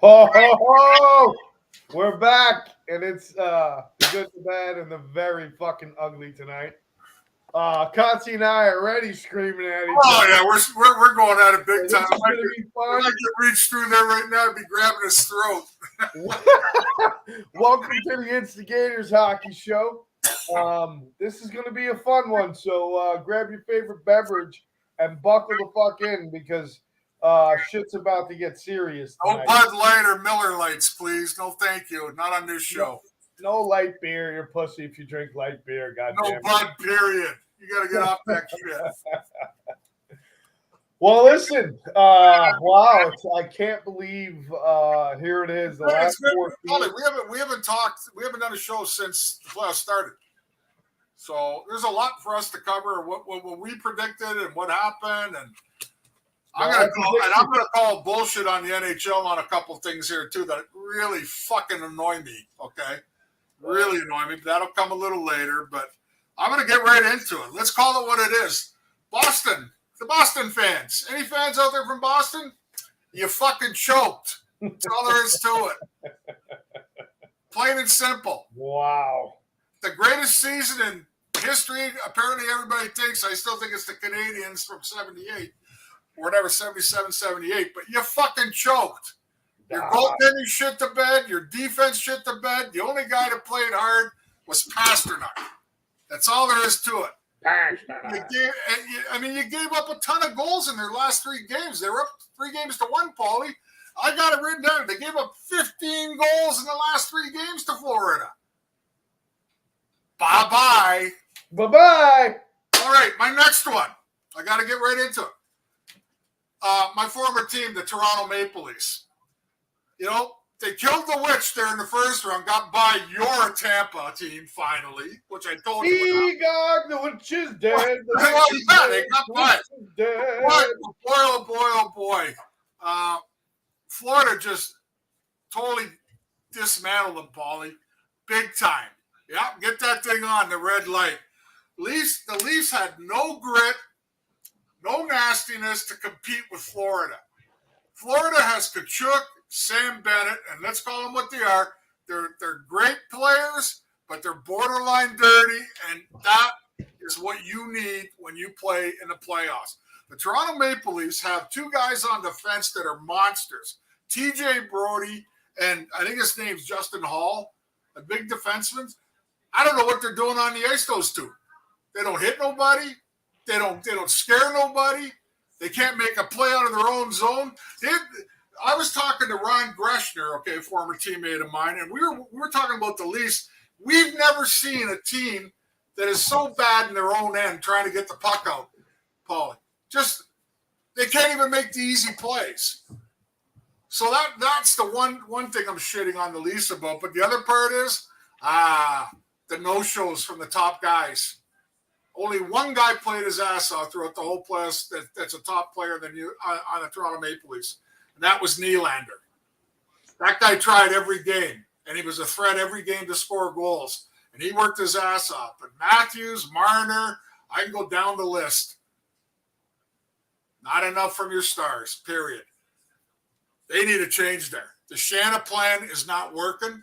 Ho ho ho! We're back, and it's the good, the bad, and the very fucking ugly tonight. Conti and I are already screaming at each Oh other. yeah, we're going at it big This time. is gonna be If fun. I could reach through there right now, I'd be grabbing his throat. Welcome to the Instigators Hockey Show. This is gonna be a fun one, so grab your favorite beverage and buckle the fuck in because shit's about to get serious No tonight. Bud Light or Miller Lights, please. No, thank you. Not on this show. No light beer. You're pussy if you drink light beer. No Goddamn. Bud, period. You got to get off that shit. Well, listen. Wow, I can't believe here it is. The last four Ollie, teams. we haven't talked. We haven't done a show since the playoffs started. So there's a lot for us to cover. What we predicted and what happened, and I'm gonna call bullshit on the NHL on a couple of things here too that really fucking annoy me. Okay, really annoy me. That'll come a little later, but I'm gonna get right into it. Let's call it what it is. Boston, the Boston fans. Any fans out there from Boston? You fucking choked. That's all there is to it. Plain and simple. Wow. The greatest season in history. Apparently, everybody thinks. I still think it's the Canadians from '78 or whatever, 77, 78. But you fucking choked. Your goaltending shit to bed. Your defense shit to bed. The only guy that played hard was Pasternak. That's all there is to it. You gave up a ton of goals in their last three games. They were up 3-1, Paulie. I got it written down. They gave up 15 goals in the last 3 games to Florida. Bye-bye. Bye-bye. All right, my next one. I got to get right into it. My former team, the Toronto Maple Leafs. You know, they killed the witch there in the first round, got by your Tampa team finally, which I told you. The witch is dead. They got by. Boy. Florida just totally dismantled them, Paulie. Big time. Yeah, get that thing on, the red light. The Leafs had no grit, no nastiness to compete with Florida. Florida has Kachuk, Sam Bennett, and let's call them what they are. They're great players, but they're borderline dirty, and that is what you need when you play in the playoffs. The Toronto Maple Leafs have 2 guys on defense that are monsters. TJ Brody, and I think his name's Justin Hall, a big defenseman. I don't know what they're doing on the ice, those 2. They don't hit nobody. They don't scare nobody. They can't make a play out of their own zone. I was talking to Ron Greshner, okay, former teammate of mine, and we were talking about the Leafs. We've never seen a team that is so bad in their own end trying to get the puck out, Paulie. Just they can't even make the easy plays. So that's the one thing I'm shitting on the Leafs about. But the other part is the no-shows from the top guys. Only one guy played his ass off throughout the whole playoffs that's a top player than you on the Toronto Maple Leafs, and that was Nylander. That guy tried every game, and he was a threat every game to score goals, and he worked his ass off. But Matthews, Marner, I can go down the list. Not enough from your stars, period. They need a change there. The Shanna plan is not working.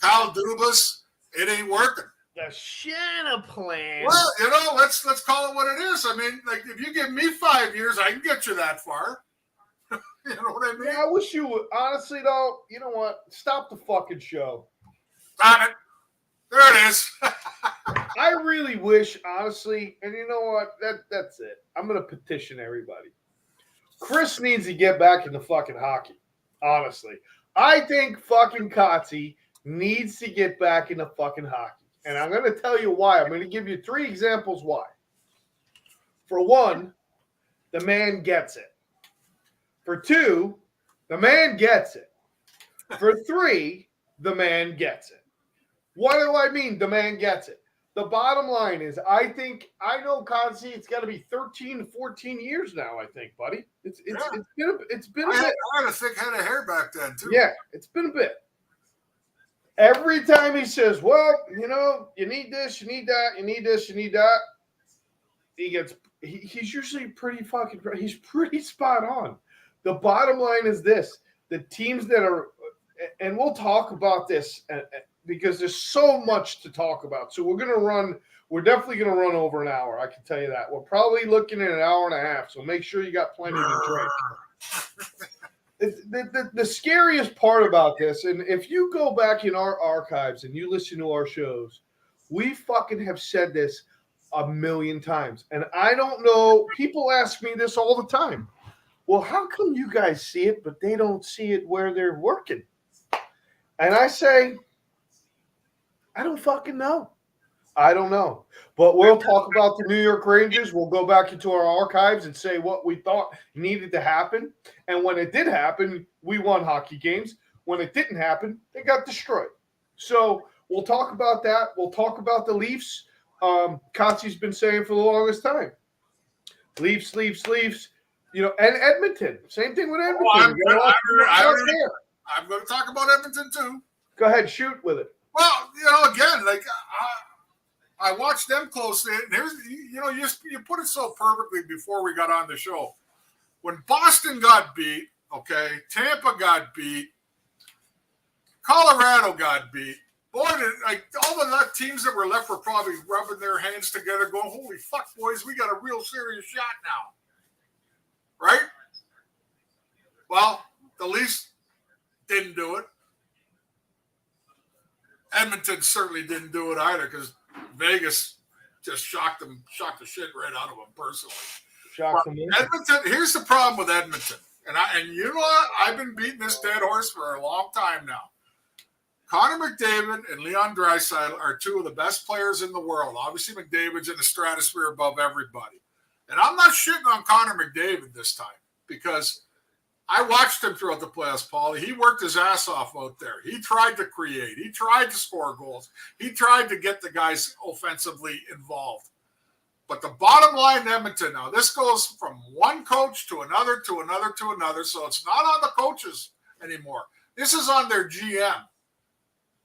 Kyle Dubas, it ain't working. The Shanna plan. Well, you know, let's call it what it is. I mean, like if you give me 5 years, I can get you that far. You know what I mean? Yeah, I wish you would. Honestly, though, you know what? Stop the fucking show. Stop it. There it is. I really wish, honestly, and you know what? That's it. I'm gonna petition everybody. Chris needs to get back into fucking hockey. Honestly, I think fucking Kotze needs to get back into fucking hockey. And I'm going to tell you why. I'm going to give you 3 examples why. For 1, the man gets it. For 2, the man gets it. For 3, the man gets it. What do I mean the man gets it? The bottom line is I know Kotze, it's got to be 13 to 14 years now, I think, buddy. It's been a bit. I had a thick head of hair back then, too. Yeah, it's been a bit. Every time he says, well, you know, you need this, you need that, you need this, you need that, he's usually he's pretty spot on. The bottom line is this. the teams that are, and we'll talk about this because there's so much to talk about. So we're definitely going to run over an hour. I can tell you that. We're probably looking at an hour and a half. So make sure you got plenty to drink. The scariest part about this, and if you go back in our archives and you listen to our shows, we fucking have said this a million times. And I don't know, people ask me this all the time. Well, how come you guys see it, but they don't see it where they're working? And I say, I don't fucking know. I don't know. But we'll talk about the New York Rangers. We'll go back into our archives and say what we thought needed to happen. And when it did happen, we won hockey games. When it didn't happen, they got destroyed. So we'll talk about that. We'll talk about the Leafs. Kotzi's been saying for the longest time. Leafs. You know, and Edmonton. Same thing with Edmonton. I'm going to talk about Edmonton too. Go ahead, shoot with it. Well, you know, again, like I watched them closely. And here's, you know, you put it so perfectly before we got on the show. When Boston got beat, okay, Tampa got beat, Colorado got beat. Boy, like all the teams that were left were probably rubbing their hands together, going, "Holy fuck, boys, we got a real serious shot now." Right? Well, the Leafs didn't do it. Edmonton certainly didn't do it either because Vegas just shocked the shit right out of them personally. Edmonton. Here's the problem with Edmonton, and you know what? I've been beating this dead horse for a long time now. Connor McDavid and Leon Draisaitl are two of the best players in the world. Obviously, McDavid's in the stratosphere above everybody. And I'm not shitting on Connor McDavid this time because I watched him throughout the playoffs, Paulie. He worked his ass off out there. He tried to create. He tried to score goals. He tried to get the guys offensively involved. But the bottom line in Edmonton now, this goes from one coach to another, to another, to another. So it's not on the coaches anymore. This is on their GM.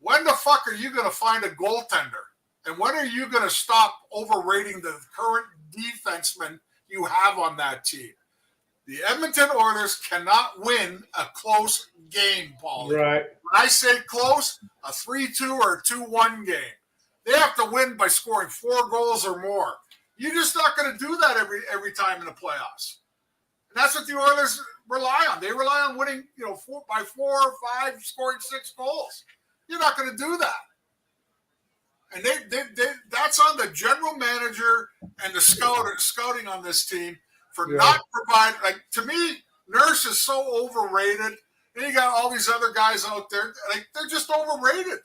When the fuck are you going to find a goaltender? And when are you going to stop overrating the current defensemen you have on that team? The Edmonton Oilers cannot win a close game, Paulie. Right. When I say close, a 3-2 or a 2-1 game. They have to win by scoring 4 goals or more. You're just not going to do that every time in the playoffs. And that's what the Oilers rely on. They rely on winning, 4 by 4 or 5, scoring 6 goals. You're not going to do that. And they that's on the general manager and the scouting on this team for not providing. Like, to me, Nurse is so overrated. And you got all these other guys out there. Like, they're just overrated.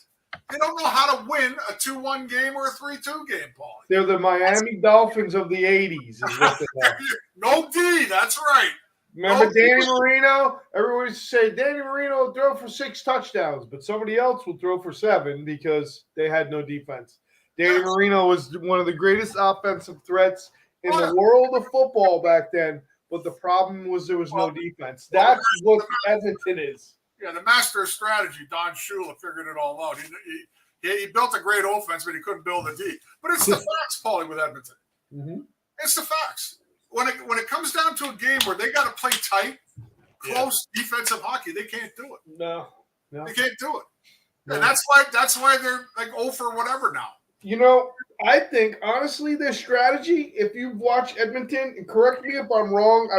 They don't know how to win a 2-1 game or a 3-2 game, Paul. They're the Miami Dolphins of the 80s. Is what they are. No D, that's right. Remember Danny Marino? Everyone used to say Danny Marino will throw for 6 touchdowns, but somebody else will throw for 7 because they had no defense. Danny Marino was one of the greatest offensive threats in the world of football back then, but the problem was there was no defense. That's what Edmonton is. Yeah, the master of strategy, Don Shula, figured it all out. He built a great offense, but he couldn't build a D. But it's the facts, Paulie, with Edmonton. Mm-hmm. It's the facts. When it comes down to a game where they got to play tight, close defensive hockey, they can't do it. No. They can't do it. No. And that's why they're like 0 for whatever now. I think, honestly, their strategy, if you've watched Edmonton, and correct me if I'm wrong,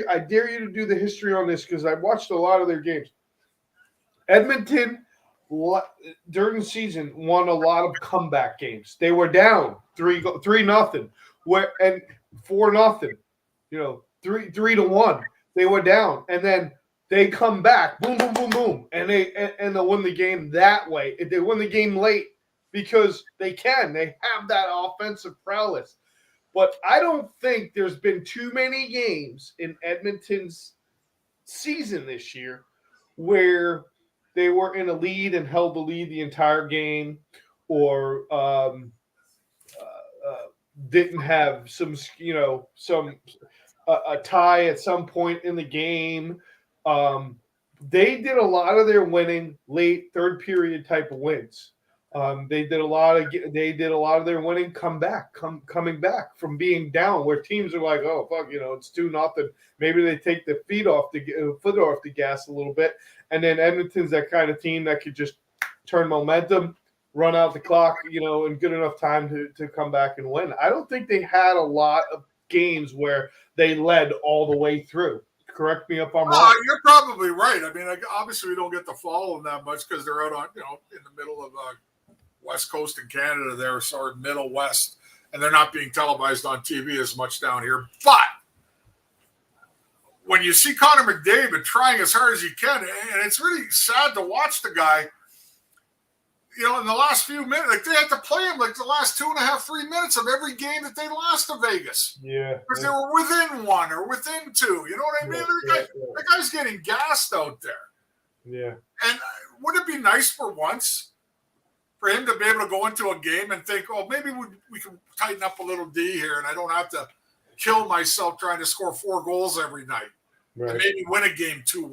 I dare you to do the history on this because I've watched a lot of their games. Edmonton, during the season, won a lot of comeback games. They were down 3-0, and 4-0, 3-1. They were down, and then they come back, boom, boom, boom, boom, and they win the game that way. They win the game late because they have that offensive prowess. But I don't think there's been too many games in Edmonton's season this year where they were in a lead and held the lead the entire game, or didn't have a tie at some point in the game. They did a lot of their winning late third period type of wins. They did a lot of their winning coming back from being down, where teams are like, oh fuck, it's 2-0. Maybe they take the foot off the gas a little bit, and then Edmonton's that kind of team that could just turn momentum, run out the clock, in good enough time to come back and win. I don't think they had a lot of games where they led all the way through. Correct me if I'm wrong. You're probably right. I mean, obviously we don't get to follow them that much because they're out on, in the middle of West Coast in Canada, there, sort of Middle West, and they're not being televised on TV as much down here. But when you see Connor McDavid trying as hard as he can, and it's really sad to watch the guy, in the last few minutes, like they had to play him like the last 2.5, 3 minutes of every game that they lost to Vegas. Yeah. Because they were within 1 or within 2. You know what I mean? The guy's getting gassed out there. Yeah. And would it be nice for once for him to be able to go into a game and think, oh, maybe we can tighten up a little D here and I don't have to kill myself trying to score 4 goals every night. Right. And maybe win a game 2-1.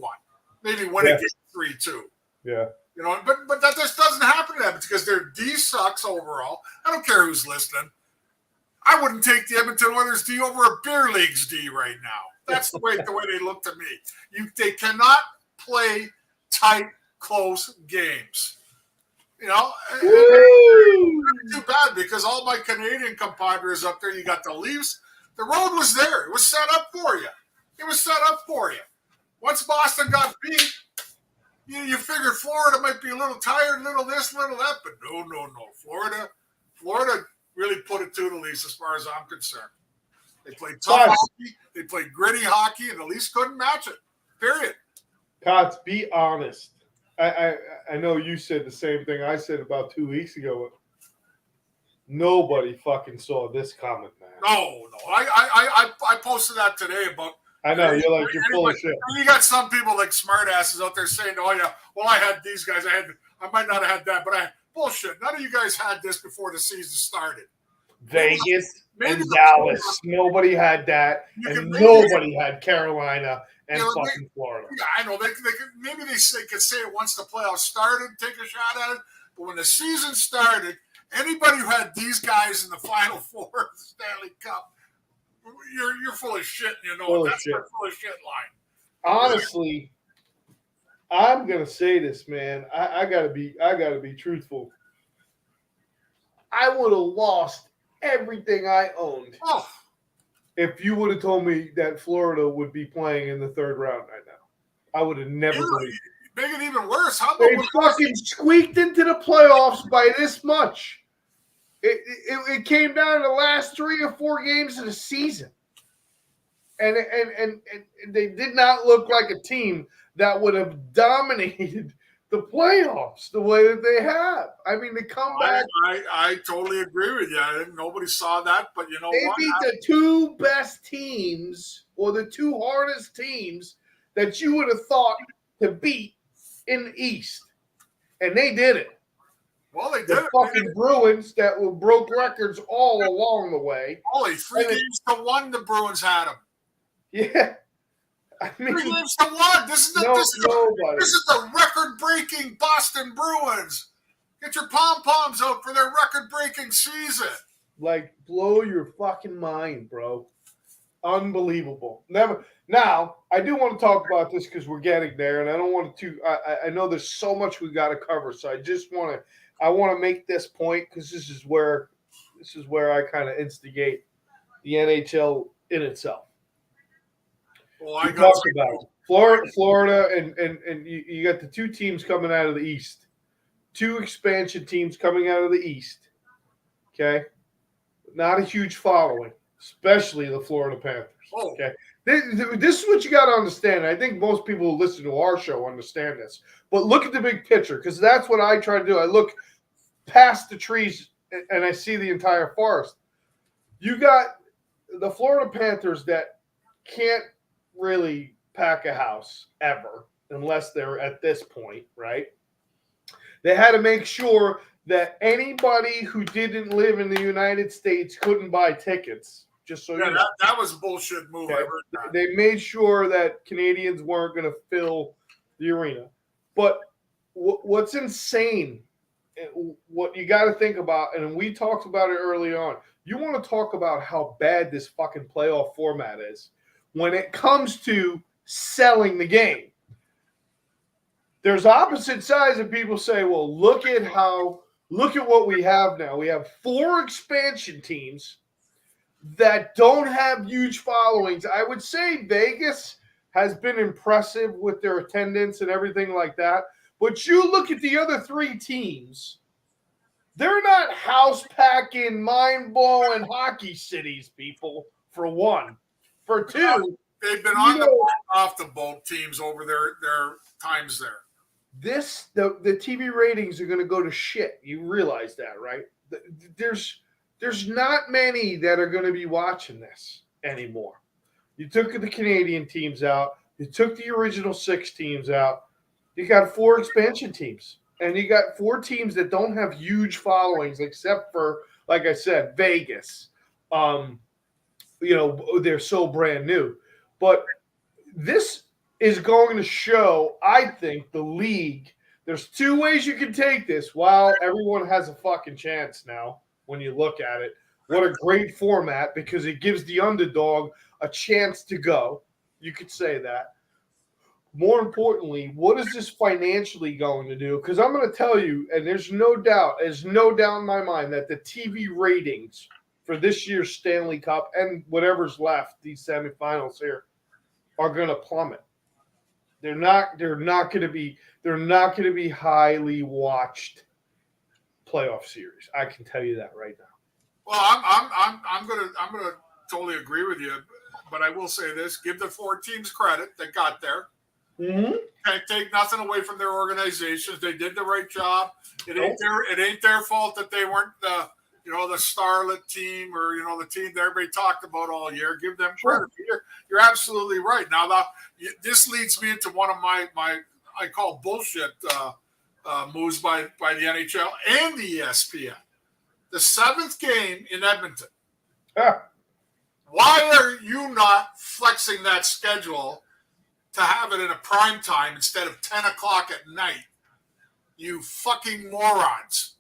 Maybe win a game 3-2. Yeah. But that just doesn't happen to them because their D sucks overall. I don't care who's listening. I wouldn't take the Edmonton Oilers D over a beer league's D right now. That's the way they look to me. They cannot play tight, close games. Too bad because all my Canadian compadres up there, you got the Leafs. The road was there. It was set up for you. Once Boston got beat, you figured Florida might be a little tired, little this, little that, but no. Florida really put it to the Leafs as far as I'm concerned. They played tough hockey, they played gritty hockey, and the Leafs couldn't match it. Period. Cots, be honest. I know you said the same thing I said about 2 weeks ago. Nobody fucking saw this coming, man. No. I posted that today about. I know, you're full of shit. You got some people like smartasses out there saying, oh, yeah, well, I had these guys. I might not have had that, but bullshit. None of you guys had this before the season started. Vegas and Dallas. Nobody had that. And nobody had Carolina and fucking Florida. Yeah, I know. Maybe they could say it once the playoffs started, take a shot at it. But when the season started, anybody who had these guys in the Final Four of the Stanley Cup, you're full of shit. That's my full of shit line. Honestly, I'm gonna say this, man. I gotta be truthful. I would have lost everything I owned if you would have told me that Florida would be playing in the 3rd round right now. I would have never believed it. Make it even worse. They fucking squeaked into the playoffs by this much. It came down to the last 3 or 4 games of the season. And they did not look like a team that would have dominated the playoffs the way that they have. I mean, they come back. I totally agree with you. Nobody saw that, but you know they what? They beat the 2 best teams or the 2 hardest teams that you would have thought to beat in the East. And they did it. Well, they did. The fucking Bruins that broke records all along the way. Only 3 games to 1 the Bruins had them. Yeah. I mean, 3 games to 1. This is the record-breaking Boston Bruins. Get your pom-poms out for their record-breaking season. Like, blow your fucking mind, bro. Unbelievable. Never. Now, I do want to talk about this because we're getting there, and I don't want to. I know there's so much we got to cover, so I just want to. I want to make this point because this is where I kind of instigate the NHL in itself. Well, I talked about Florida, and you got the 2 teams coming out of the East, 2 expansion teams coming out of the East. Okay, not a huge following, especially the Florida Panthers. Okay, this is what you got to understand. I think most people who listen to our show understand this, but look at the big picture because that's what I try to do. I look past the trees and I see the entire forest. You got the Florida Panthers that can't really pack a house ever unless they're at this point, right? They had to make sure that anybody who didn't live in the United States couldn't buy tickets. Just so you know. That was a bullshit move. Okay. They made sure that Canadians weren't going to fill the arena. But what's insane what you got to think about, and we talked about it early on. You want to talk about how bad this fucking playoff format is when it comes to selling the game. There's opposite sides, and people say, "Well, look at what we have now. We have 4 expansion teams that don't have huge followings." I would say Vegas has been impressive with their attendance and everything like that. But you look at the other 3 teams, they're not house packing, mind blowing hockey cities, people, for one. For two, they've been on the boat, off the boat teams over their times there. The TV ratings are going to go to shit. You realize that, right? There's not many that are going to be watching this anymore. You took the Canadian teams out. You took the original 6 teams out. You got 4 expansion teams. And you got 4 teams that don't have huge followings except for, like I said, Vegas. They're so brand new. But this is going to show, I think, the league. There's 2 ways you can take this. While everyone has a fucking chance now when you look at it. What a great format, because it gives the underdog a chance to go. You could say that. More importantly, what is this financially going to do? Because I'm going to tell you, and there's no doubt in my mind that the TV ratings for this year's Stanley Cup and whatever's left, these semifinals here, are going to plummet. They're not going to be highly watched playoff series. I can tell you that right now. Well, I'm gonna totally agree with you, but I will say this: give the 4 teams credit that got there. Mm-hmm. Can't take nothing away from their organizations. They did the right job. It ain't their fault that they weren't the starlet team or the team that everybody talked about all year. Give them credit. You're absolutely right. Now this leads me into one of my I call bullshit moves by the NHL and the ESPN. The 7th game in Edmonton. Why are you not flexing that schedule to have it in a prime time instead of 10 o'clock at night? You fucking morons.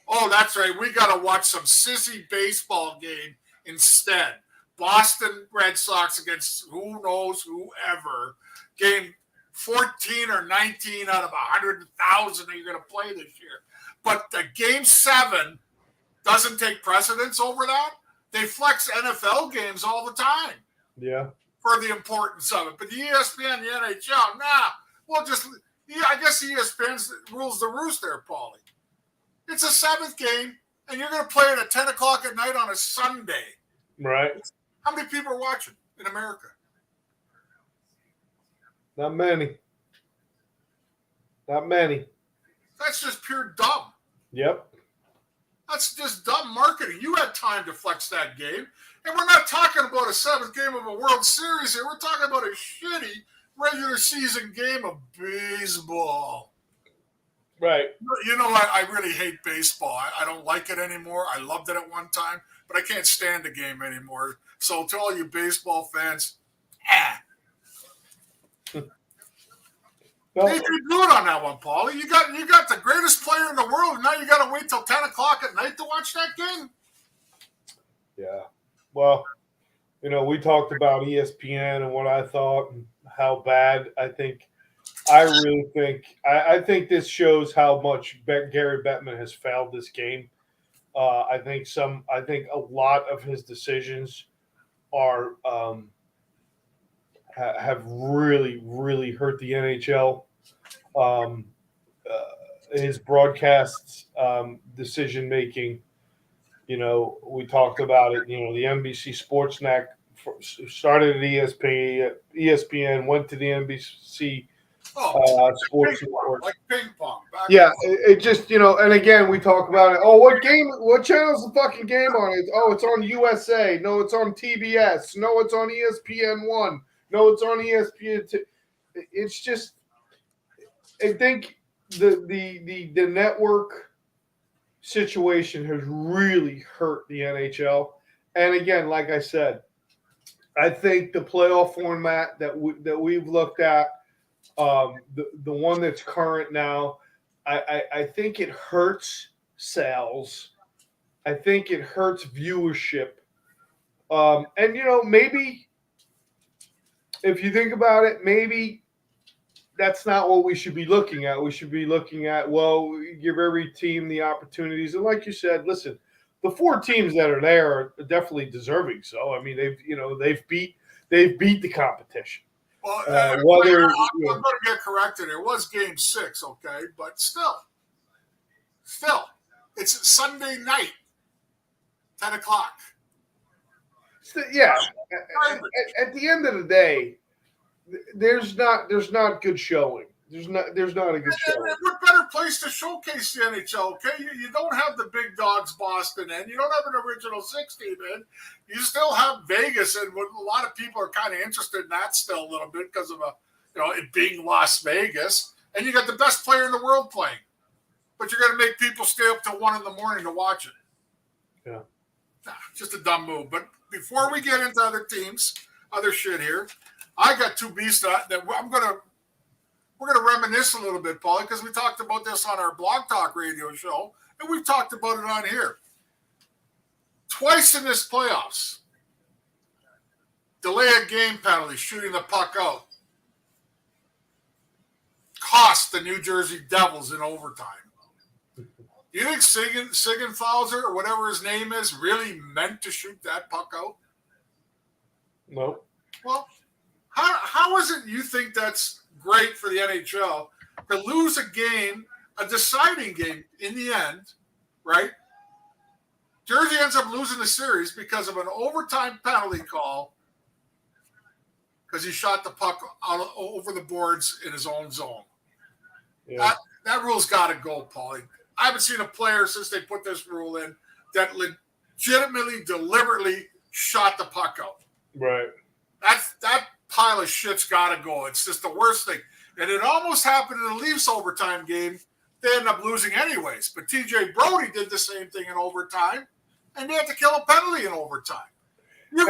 Oh, that's right. We got to watch some sissy baseball game instead. Boston Red Sox against who knows whoever. Game 14 or 19 out of 100,000 that you're going to play this year. But the game 7 doesn't take precedence over that. They flex NFL games all the time. Yeah. For the importance of it. But the ESPN, the NHL, I guess the ESPN rules the roost there, Paulie. It's a 7th game, and you're going to play it at 10 o'clock at night on a Sunday. Right. How many people are watching in America? Not many. That's just pure dumb. Yep. That's just dumb marketing. You had time to flex that game. And we're not talking about a 7th game of a World Series here. We're talking about a shitty regular season game of baseball. Right. You know what? I really hate baseball. I don't like it anymore. I loved it at one time, but I can't stand the game anymore. So to all you baseball fans, They blew it on that one, Paulie. You got the greatest player in the world, and now you got to wait till 10 o'clock at night to watch that game? Yeah. Well, we talked about ESPN and what I thought and how bad I think. I think this shows how much Gary Bettman has failed this game. I think a lot of his decisions are have really, really hurt the NHL. His broadcast decision making. We talked about it. The NBC Sportsnet started at ESPN, went to the NBC Sports Network. Like ping pong. Yeah, it just and again we talk about it. Oh, what channel's the fucking game on? It's on USA. No, it's on TBS. No, it's on ESPN1. No, it's on ESPN2. It's just, I think the network situation has really hurt the NHL. And again, like I said, I think the playoff format that we've looked at, the one that's current now, I think it hurts sales. I think it hurts viewership. And maybe if you think about it, maybe that's not what we should be looking at. We should be looking at, well, give every team the opportunities. And like you said, listen, the four teams that are there are definitely deserving. So I mean, they've beat the competition. Well, Whether I'm going to get corrected. It was Game 6, okay, but still, it's Sunday night, 10 o'clock. yeah, at the end of the day, there's not good showing. There's not a good showing. What better place to showcase the NHL? Okay, you don't have the big dogs Boston in. You don't have an original 6 team in. You still have Vegas, and a lot of people are kind of interested in that still a little bit because of it being Las Vegas. And you got the best player in the world playing, but you're going to make people stay up till 1 a.m. to watch it. Yeah, just a dumb move. But before we get into other teams, other shit here, I got two beasts that we're going to reminisce a little bit, Paulie, because we talked about this on our Blog Talk radio show, and we've talked about it on here. Twice in this playoffs, delay a game penalty, shooting the puck out, cost the New Jersey Devils in overtime. Do you think Siggenfauser, or whatever his name is, really meant to shoot that puck out? No. Well, how is it you think that's great for the NHL to lose a game, a deciding game in the end, right? Jersey ends up losing the series because of an overtime penalty call because he shot the puck out over the boards in his own zone. Yeah. That rule's got to go, Paulie. I haven't seen a player since they put this rule in that legitimately, deliberately shot the puck out. Right. That pile of shit's got to go. It's just the worst thing. And it almost happened in the Leafs overtime game. They ended up losing anyways. But TJ Brody did the same thing in overtime, and they had to kill a penalty in overtime. You've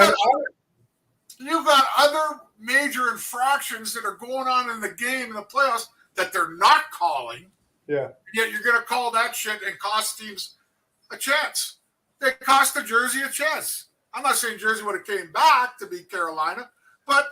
got other major infractions that are going on in the game in the playoffs that they're not calling. Yeah. Yet you're going to call that shit and cost teams a chance. They cost the Jersey a chance. I'm not saying Jersey would have came back to beat Carolina, but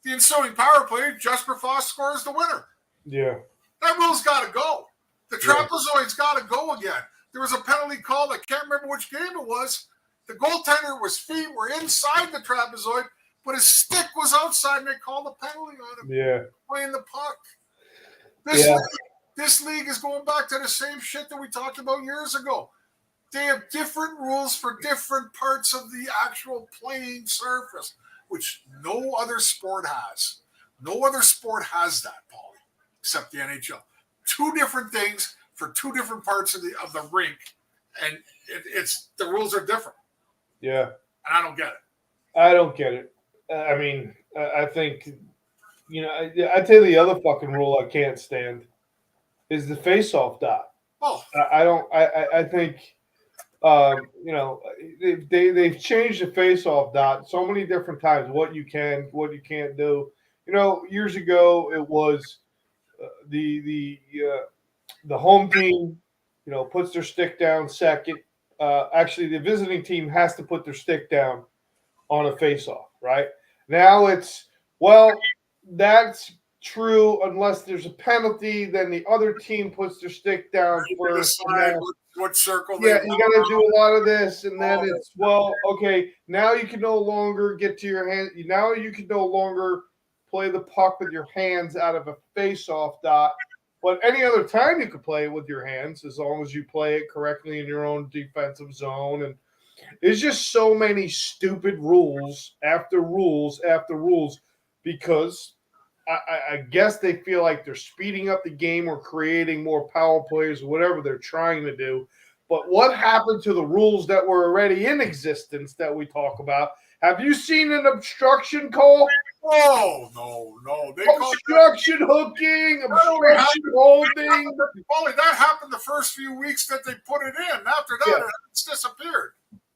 the ensuing power play, Jesper Foss scores the winner. Yeah. That rule's got to go. The trapezoid's got to go again. There was a penalty called. I can't remember which game it was. The goaltender's feet were inside the trapezoid, but his stick was outside, and they called a penalty on him. Yeah. Playing the puck. This league is going back to the same shit that we talked about years ago. They have different rules for different parts of the actual playing surface, which no other sport has. No other sport has that, Paulie, except the NHL. Two different things for two different parts of the rink, and it's the rules are different. Yeah, and I don't get it. I don't get it. I mean, I think I tell you the other fucking rule I can't stand is the face-off dot. Oh, I don't. I think. They've changed the face-off dot so many different times. What you can, what you can't do. Years ago it was the home team, puts their stick down second. Actually, the visiting team has to put their stick down on a face-off. Right now, that's true unless there's a penalty. Then the other team puts their stick down first. What circle? Yeah, you got to do a lot of this, and then it's okay. Now you can no longer get to your hand. Now you can no longer play the puck with your hands out of a face-off dot. But any other time you could play it with your hands, as long as you play it correctly in your own defensive zone. And there's just so many stupid rules after rules after rules because I guess they feel like they're speeding up the game or creating more power plays or whatever they're trying to do. But what happened to the rules that were already in existence that we talk about? Have you seen an obstruction call? Oh, no. Obstruction hooking, obstruction holding. Well, that happened the first few weeks that they put it in. After that, it's disappeared.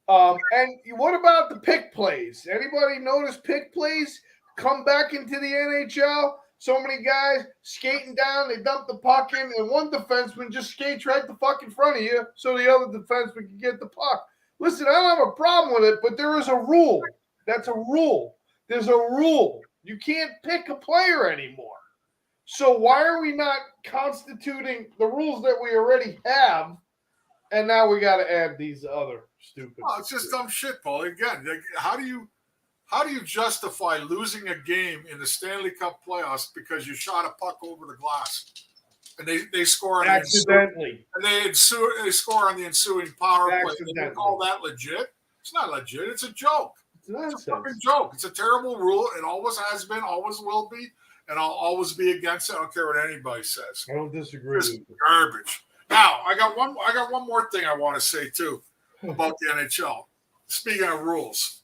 And what about the pick plays? Anybody notice pick plays come back into the NHL? so many guys skating down, they dump the puck in, and one defenseman just skates right the fuck in front of you so the other defenseman can get the puck. Listen, I don't have a problem with it, but there is a rule. That's a rule. There's a rule. You can't pick a player anymore. So why are we not constituting the rules that we already have, and now we got to add these other stupid? Oh, it's just dumb shit, Paul. Again, how do you justify losing a game in the Stanley Cup playoffs because you shot a puck over the glass and they score on accidentally, they score on the ensuing power play? They call that legit? It's not legit. It's a joke. It's a fucking joke. It's a terrible rule. It always has been, always will be, and I'll always be against it. I don't care what anybody says. I don't disagree. It's garbage. Now, I got one more thing I want to say too about the NHL. Speaking of rules,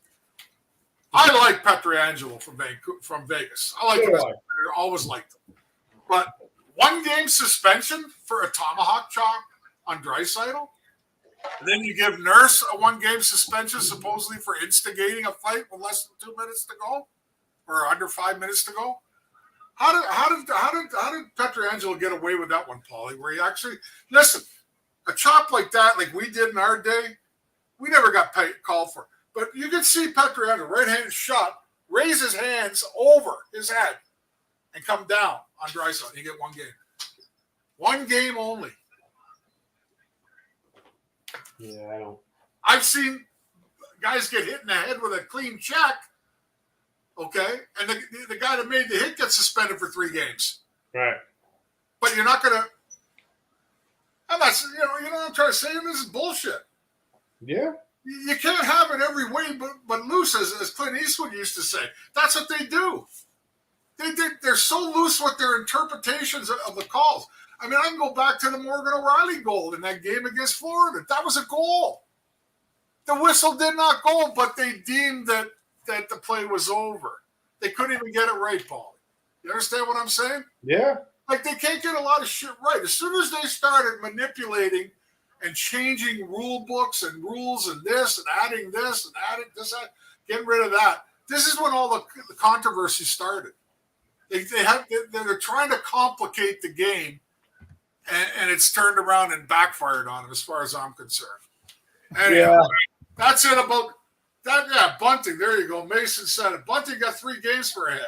I like Pietrangelo from Vegas. I like him. I always liked him. But 1 game suspension for a tomahawk chop on Draisaitl? And then you give Nurse a 1 game suspension supposedly for instigating a fight with less than 2 minutes to go, or under 5 minutes to go. How did Pietrangelo get away with that one, Paulie? Where he actually listen, a chop like that, like we did in our day, we never got called for. But you can see Pietrangelo, right-handed shot, raise his hands over his head and come down on Draisaitl. You get 1 game. 1 game only. Yeah, I don't. I've seen guys get hit in the head with a clean check, okay, and the guy that made the hit gets suspended for 3 games. Right. But you're not gonna. I'm not. You know what I'm trying to say. This is bullshit. Yeah. You can't have it every way but loose, as Clint Eastwood used to say. That's what they do. They're so loose with their interpretations of the calls. I mean, I can go back to the Morgan O'Reilly goal in that game against Florida. That was a goal. The whistle did not go, but they deemed that the play was over. They couldn't even get it right, Paul. You understand what I'm saying? Yeah. Like, they can't get a lot of shit right. As soon as they started manipulating and changing rule books and rules and this and adding this and adding this, getting rid of that, this is when all the controversy started. They're trying to complicate the game, and it's turned around and backfired on them as far as I'm concerned. Anyway, that's it about that. Yeah, Bunting. There you go. Mason said it. Bunting got 3 games for a hit.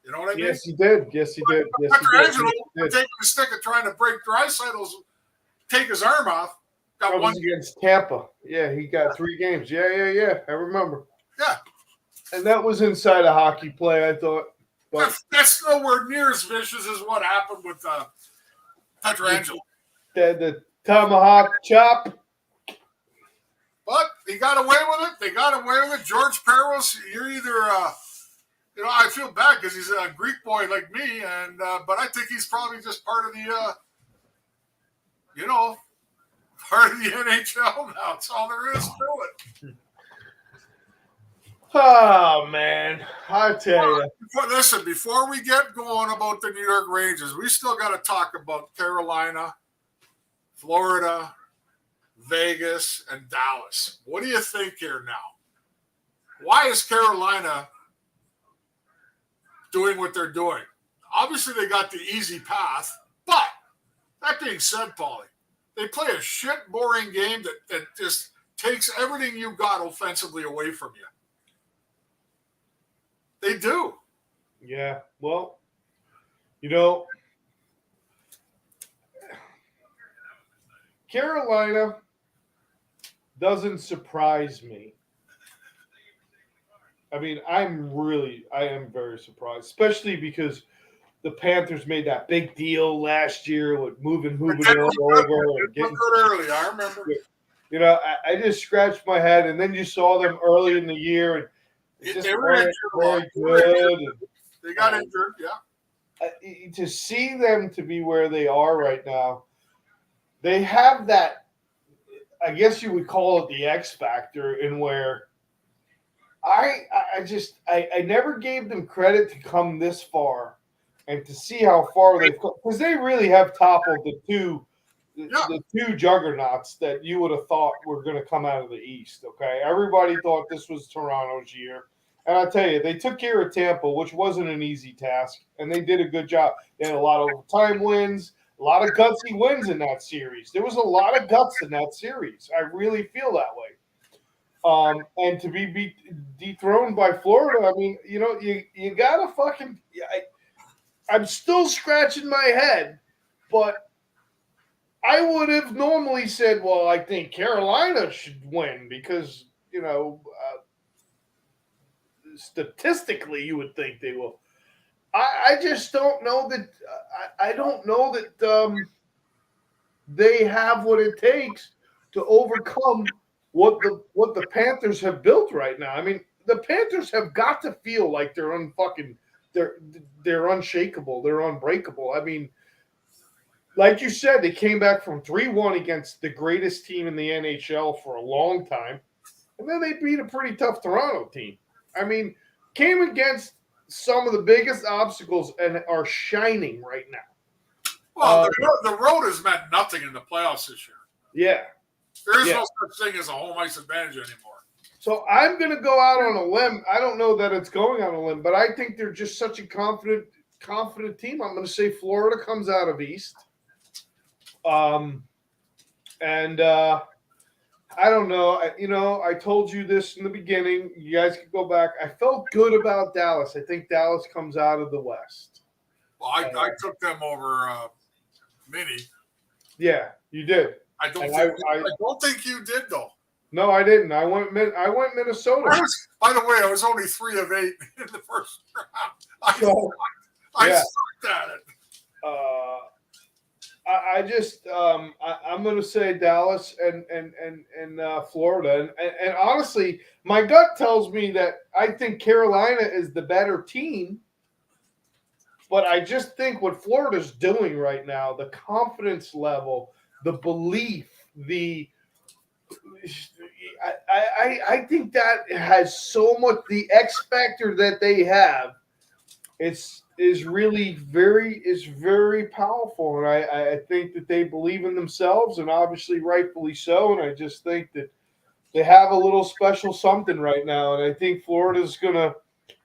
You know what I mean? Yes, he did. Yes, he did. Yes, Pietrangelo taking the stick and trying to break Draisaitl's, take his arm off. Got 1 against Tampa. Yeah, he got 3 games. Yeah. I remember. Yeah. And that was inside a hockey play, I thought. But that's nowhere near as vicious as what happened with Pietrangelo. The tomahawk chop. But he got away with it. They got away with it. George Peros, you're either, I feel bad because he's a Greek boy like me, and but I think he's probably just part of the, part of the NHL now. That's all there is to it. Oh, man. I tell you. Listen, before we get going about the New York Rangers, we still got to talk about Carolina, Florida, Vegas, and Dallas. What do you think here now? Why is Carolina doing what they're doing? Obviously, they got the easy path, but that being said, Paulie, they play a shit, boring game that just takes everything you got offensively away from you. They do. Yeah, well, Carolina doesn't surprise me. I mean, I am very surprised, especially because the Panthers made that big deal last year with moving Huberdeau over and getting good early. I remember. I just scratched my head, and then you saw them early in the year, and they were injured. Very good. They got injured, yeah. To see them to be where they are right now, they have that, I guess you would call it the X factor, in where I never gave them credit to come this far and to see how far they've come, because they really have toppled the two juggernauts that you would have thought were going to come out of the East. Okay, everybody thought this was Toronto's year. And I tell you, they took care of Tampa, which wasn't an easy task, and they did a good job. They had a lot of time wins, a lot of gutsy wins in that series. There was a lot of guts in that series. I really feel that way. And to be dethroned by Florida, I mean, you gotta fucking. I'm still scratching my head, but I would have normally said, well, I think Carolina should win because statistically you would think they will. I just don't know that. I don't know that they have what it takes to overcome what the Panthers have built right now. I mean, the Panthers have got to feel like they're they're unshakable, they're unbreakable. I mean, like you said, they came back from 3-1 against the greatest team in the NHL for a long time, and then they beat a pretty tough Toronto team. I mean, came against some of the biggest obstacles and are shining right now. Well, the road has meant nothing in the playoffs this year. Yeah. There is no such thing as a home ice advantage anymore. So I'm going to go out on a limb. I don't know that it's going on a limb, but I think they're just such a confident team. I'm going to say Florida comes out of East. And I don't know. I told you this in the beginning. You guys could go back. I felt good about Dallas. I think Dallas comes out of the West. Well, I took them over Mini. Yeah, you did. I don't think you did though. No, I didn't. I went Minnesota. By the way, I was only 3 of 8 in the first round. I sucked at it. I'm going to say Dallas and Florida, and honestly, my gut tells me that I think Carolina is the better team. But I just think what Florida's doing right now, the confidence level, the belief, I think that has so much, the X factor that they have, is very powerful. And I think that they believe in themselves, and obviously rightfully so. And I just think that they have a little special something right now. And I think Florida's going to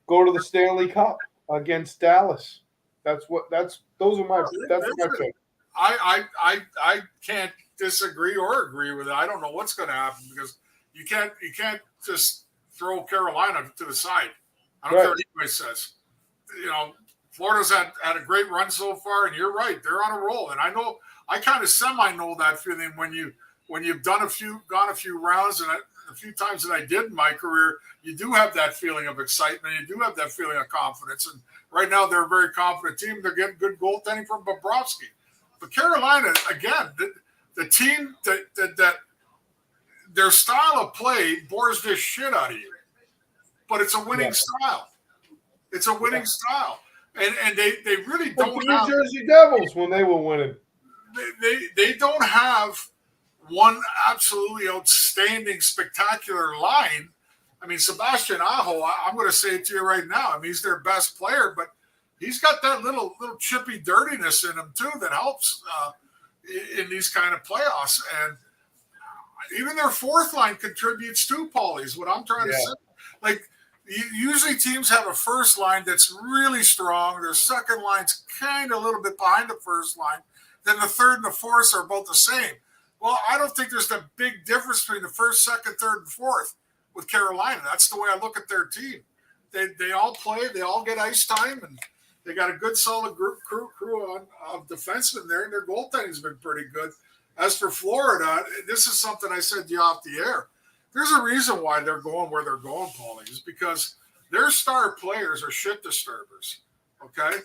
go to the Stanley Cup against Dallas. That's my pick. I can't disagree or agree with it. I don't know what's going to happen because you can't just throw Carolina to the side. I don't care what anybody says. Florida's had a great run so far, and you're right, they're on a roll. And I kind of semi know that feeling when you've gone a few rounds, and a few times that I did in my career, you do have that feeling of excitement. You do have that feeling of confidence. And right now, they're a very confident team. They're getting good goaltending from Bobrovsky. But Carolina, again, the team that their style of play bores this shit out of you. But it's a winning style. It's a winning style. And they really don't have the New Jersey Devils when they were winning. They don't have one absolutely outstanding, spectacular line. I mean, Sebastian Aho, I'm going to say it to you right now. I mean, he's their best player, but he's got that little chippy dirtiness in him too that helps in these kind of playoffs. And even their fourth line contributes too, Paulie, is what I'm trying to say. Like, usually teams have a first line that's really strong. Their second line's kind of a little bit behind the first line. Then the third and the fourth are both the same. Well, I don't think there's a big difference between the first, second, third, and fourth with Carolina. That's the way I look at their team. They all play. They all get ice time, and they got a good, solid crew of defensemen there, and their goaltending's been pretty good. As for Florida, this is something I said to you off the air. There's a reason why they're going where they're going, Paulie, is because their star players are shit disturbers, okay?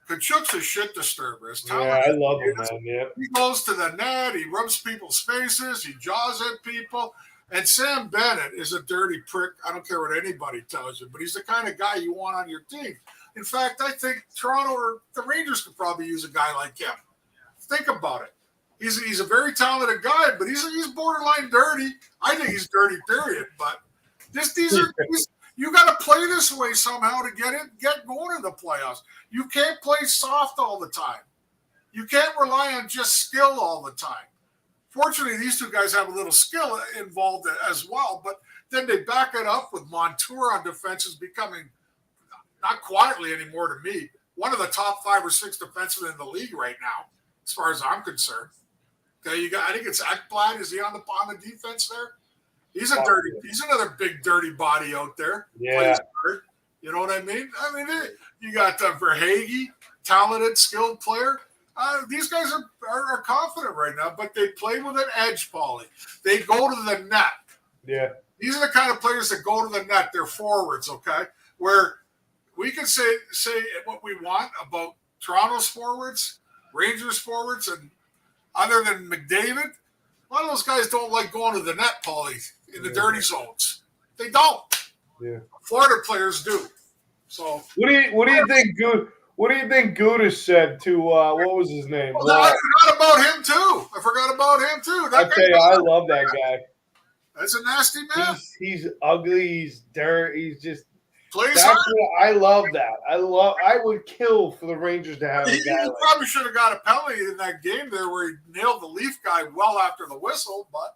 Kachuk's a shit disturber. I love him, man. Yeah. He goes to the net. He rubs people's faces. He jaws at people. And Sam Bennett is a dirty prick. I don't care what anybody tells you, but he's the kind of guy you want on your team. In fact, I think Toronto or the Rangers could probably use a guy like him. Think about it. He's a very talented guy, but he's borderline dirty. I think he's dirty, period. But you got to play this way somehow to get going in the playoffs. You can't play soft all the time. You can't rely on just skill all the time. Fortunately, these two guys have a little skill involved as well, but Then they back it up with Montour on defense, who's becoming, not quietly anymore to me, one of the top 5 or 6 defensemen in the league right now, as far as I'm concerned. Okay, you got, I think it's Ekblad. Is he on the defense there? He's another big dirty body out there. Yeah. You know what I mean? You got Verhaeghe, talented, skilled player. These guys are confident right now, but they play with an edge, Paulie. They go to the net. Yeah. These are the kind of players that go to the net. They're forwards, okay? Where we can say what we want about Toronto's forwards, Rangers forwards, and other than McDavid, a lot of those guys don't like going to the net, Paulie, in the dirty zones. They don't. Yeah. Florida players do. So what do you think? What do you think Gudas said to what was his name? Well, I forgot about him too. I tell you, I love that guy. That's a nasty man. He's ugly. He's dirt. He's just. I love that. I would kill for the Rangers to have a guy. He probably should have got a penalty in that game there where he nailed the Leaf guy well after the whistle. But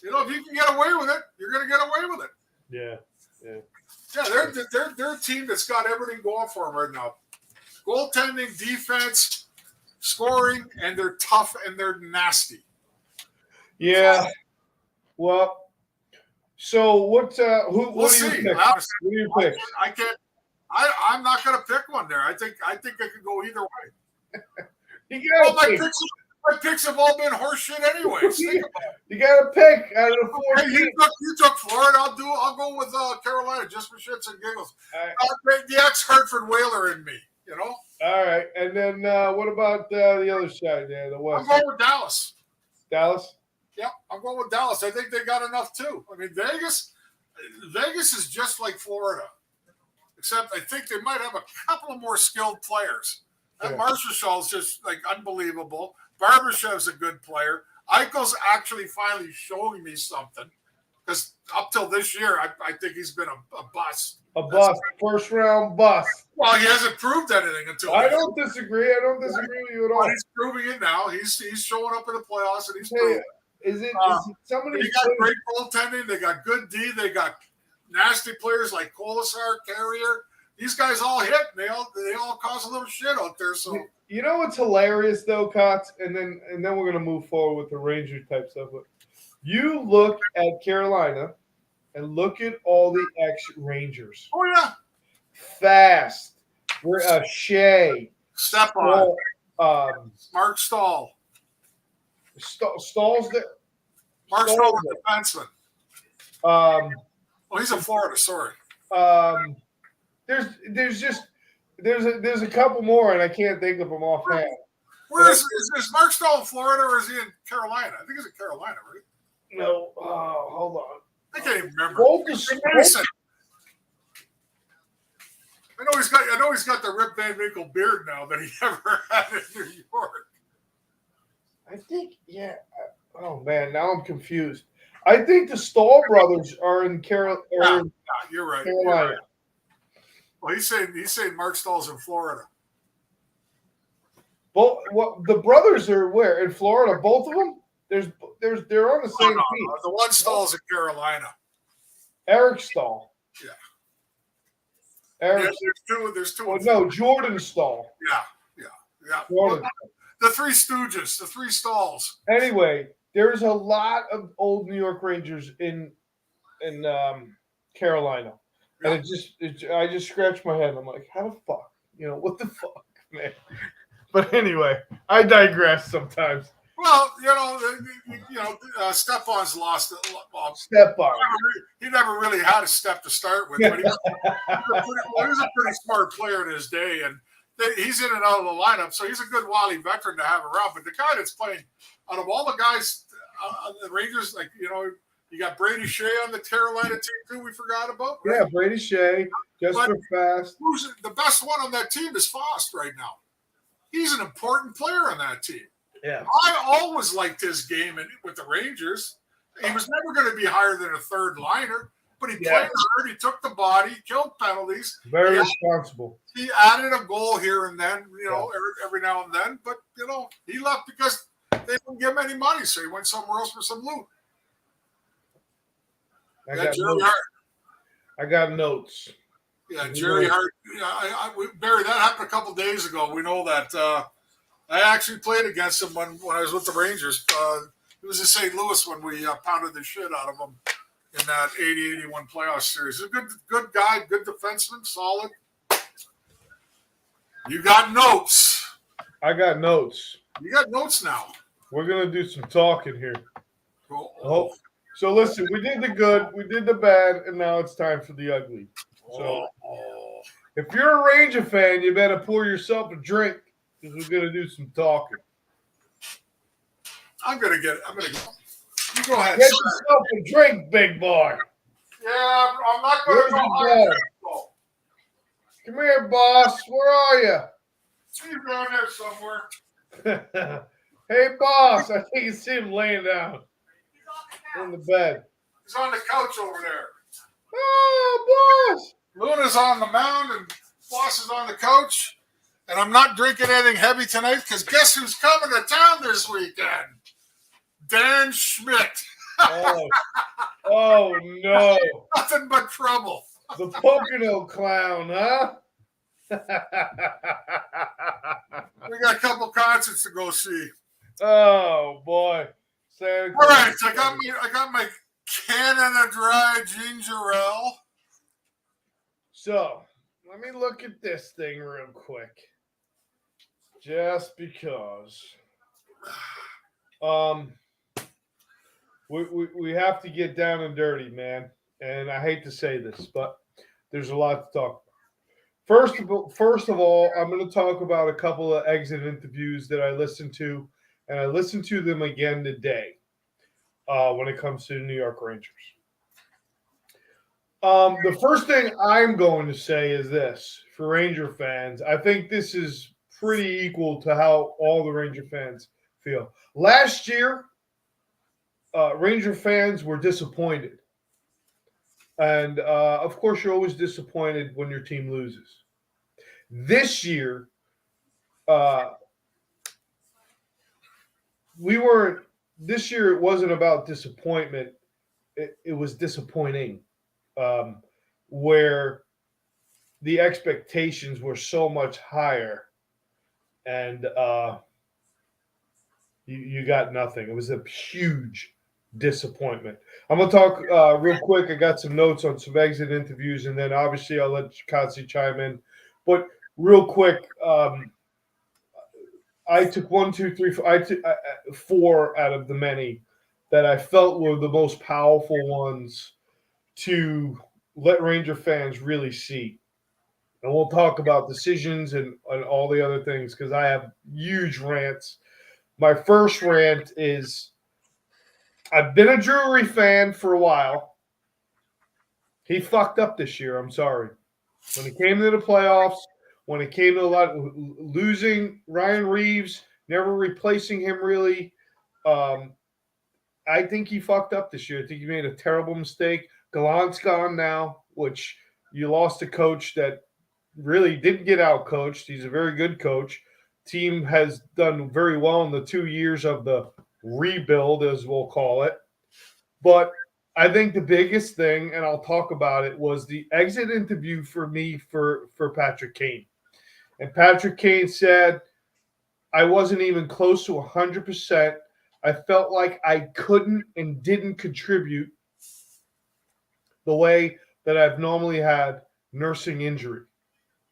if you can get away with it, you're going to get away with it. Yeah. Yeah, they're a team that's got everything going for them right now. Goaltending, defense, scoring, and they're tough and they're nasty. Yeah. Well. So what? What do you pick? Who do you pick? I can't. I'm not going to pick one there. I think it could go either way. My picks have all been horseshit anyways. Think about it. You got to pick out of the 4 teams. You took Florida. I'll go with Carolina just for shits and giggles. The ex-Hartford Whaler in me. All right, and then what about the other side there, the West? I'm going with Dallas. Dallas. Yep, I'm going with Dallas. I think they got enough too. I mean, Vegas is just like Florida, except I think they might have a couple of more skilled players. That Marchessault is just like unbelievable. Barbashev's a good player. Eichel's actually finally showing me something because up till this year, I think he's been a bust. A bust, first round bust. Well, he hasn't proved anything until. I don't disagree. I don't disagree with you at all. But he's proving it now. He's showing up in the playoffs, and he's proving. Is it somebody? They got great goaltending. They got good D. They got nasty players like Kolasar, Carrier. These guys all hit. And they all cause a little shit out there. So you know what's hilarious though, Cots, and then we're gonna move forward with the Ranger type stuff. But you look at Carolina and look at all the ex-Rangers. Oh yeah, Fast. We're Shea. Step on. Mark Stahl. Stahl's there. Mark Stahl, the defenseman. He's in Florida. Sorry. There's a couple more, and I can't think of them offhand. Where is Mark Stahl in Florida, or is he in Carolina? I think he's in Carolina, right? No. Hold on. I can't even remember. I know he's got the Rip Van Winkle beard now that he never had in New York. I think, yeah. Oh man, now I'm confused. I think the Stahl brothers are in Carolina. You're right. Carolina. You're right. Well, he's saying Mark Stahl's in Florida. Both. The brothers are where in Florida? Both of them. They're on the same team. The one Stahl's in Carolina. Eric Stahl. Yeah. Eric. Yeah, there's two. Well, no, Jordan Stahl. Yeah. Jordan. The Three Stooges, the Three Stalls. Anyway, there's a lot of old New York Rangers in Carolina, and I just scratched my head. I'm like, how the fuck? What the fuck, man? But anyway, I digress sometimes. Well, Stepan's lost it. Well, Stepan. He never really had a step to start with, but he was a pretty smart player in his day, and he's in and out of the lineup, so he's a good wily veteran to have around. But the guy that's playing, out of all the guys on the Rangers, you got Brady Shea on the Carolina team too. We forgot about. Right? Yeah, Brady Shea, Jesper Fast. The best one on that team is Fost right now. He's an important player on that team. Yeah, I always liked his game with the Rangers. He was never going to be higher than a third liner. But he played hard. He took the body, killed penalties. Very responsible. He added a goal here and then, every now and then. But, he left because they didn't give him any money, so he went somewhere else for some loot. I Yeah, got Jerry notes. Hart. I got notes. Yeah, Jerry Hart. Yeah, Barry, that happened a couple days ago. We know that. I actually played against him when I was with the Rangers. He was in St. Louis when we pounded the shit out of him in that 80-81 playoff series. He's a good guy, good defenseman, solid. You got notes. I got notes. You got notes now. We're gonna do some talking here. Oh. So listen, we did the good, we did the bad, and now it's time for the ugly. So if you're a Ranger fan, you better pour yourself a drink because we're gonna do some talking. I'm gonna go. You go ahead. Get Sir. yourself a drink, big boy. Yeah, I'm not gonna Where's go your hard. dad? Come here, boss. Where are you? He's down there somewhere. Hey, boss. I think you see him laying down in the bed. He's on the couch over there. Oh, boss. Luna's on the mound and Boss is on the couch. And I'm not drinking anything heavy tonight because guess who's coming to town this weekend? Dan Schmidt. Oh no. Nothing but trouble. The Pocono clown, huh? We got a couple concerts to go see. Oh boy. All right, so I got my Canada Dry ginger ale. So let me look at this thing real quick. Just because. We have to get down and dirty, man. And I hate to say this, but there's a lot to talk about. First of all, I'm going to talk about a couple of exit interviews that I listened to, and I listened to them again today when it comes to the New York Rangers. The first thing I'm going to say is this for Ranger fans. I think this is pretty equal to how all the Ranger fans feel. Last year, Ranger fans were disappointed. And, of course, you're always disappointed when your team loses. This year, this year it wasn't about disappointment. It was disappointing, where the expectations were so much higher, and you got nothing. It was a huge disappointment. I'm going to talk real quick. I got some notes on some exit interviews, and then obviously I'll let Katsi chime in. But real quick, I took 1, 2, 3, 4. I took 4 out of the many that I felt were the most powerful ones to let Ranger fans really see. And we'll talk about decisions and all the other things because I have huge rants. My first rant is I've been a Drury fan for a while. He fucked up this year. I'm sorry. When it came to the playoffs, when it came to losing Ryan Reeves, never replacing him really, I think he fucked up this year. I think he made a terrible mistake. Gallant's gone now, which you lost a coach that really didn't get out coached. He's a very good coach. Team has done very well in the 2 years of the rebuild, as we'll call it. But I think the biggest thing, and I'll talk about it, was the exit interview for me for Patrick Kane. And Patrick Kane said, I wasn't even close to 100%. I felt like I couldn't and didn't contribute the way that I've normally had nursing injury.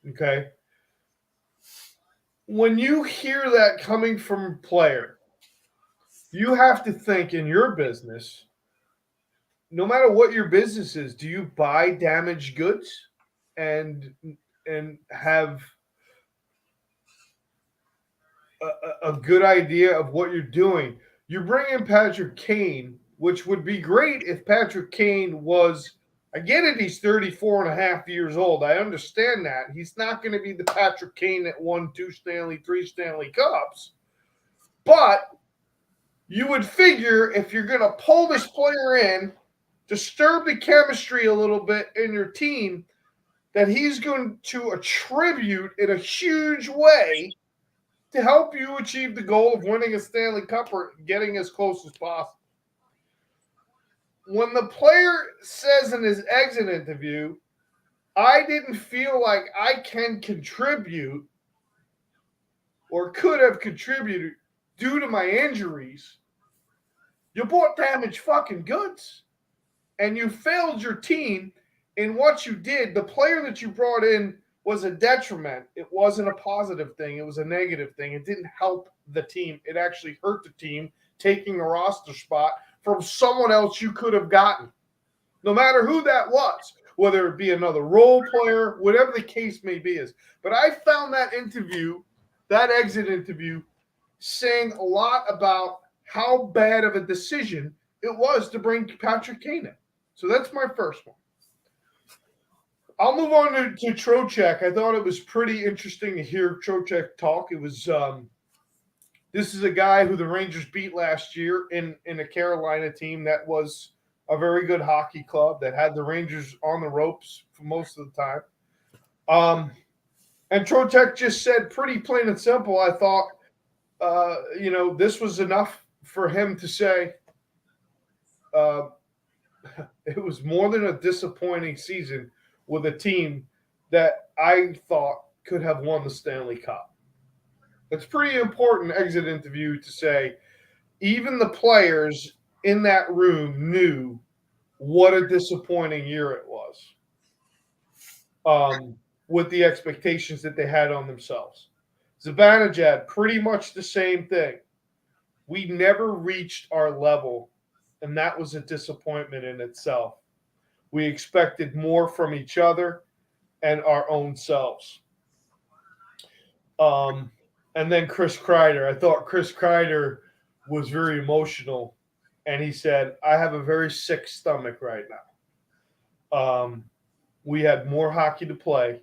Okay? When you hear that coming from a player, you have to think in your business, no matter what your business is, do you buy damaged goods and have a good idea of what you're doing? You bring in Patrick Kane, which would be great if Patrick Kane was, I get it, he's 34 and a half years old. I understand that. He's not going to be the Patrick Kane that won 2 Stanley, 3 Stanley Cups. But you would figure if you're going to pull this player in, disturb the chemistry a little bit in your team, that he's going to attribute in a huge way to help you achieve the goal of winning a Stanley Cup or getting as close as possible. when the player says in his exit interview, I didn't feel like I can contribute or could have contributed due to my injuries, you bought damaged fucking goods. And you failed your team in what you did. The player that you brought in was a detriment. It wasn't a positive thing, it was a negative thing. It didn't help the team. It actually hurt the team taking a roster spot from someone else you could have gotten, no matter who that was, whether it be another role player, whatever the case may be. But I found that interview, that exit interview, saying a lot about how bad of a decision it was to bring Patrick Kane in. So that's my first one. I'll move on to Trocheck. I thought it was pretty interesting to hear Trocheck talk. It was this is a guy who the Rangers beat last year in a Carolina team that was a very good hockey club that had the Rangers on the ropes for most of the time. And Trocheck just said pretty plain and simple, I thought, this was enough for him to say it was more than a disappointing season with a team that I thought could have won the Stanley Cup. It's pretty important exit interview to say even the players in that room knew what a disappointing year it was with the expectations that they had on themselves. Zibanejad, pretty much the same thing. We never reached our level, and that was a disappointment in itself. We expected more from each other and our own selves. And then Chris Kreider. I thought Chris Kreider was very emotional, and he said, I have a very sick stomach right now. We had more hockey to play,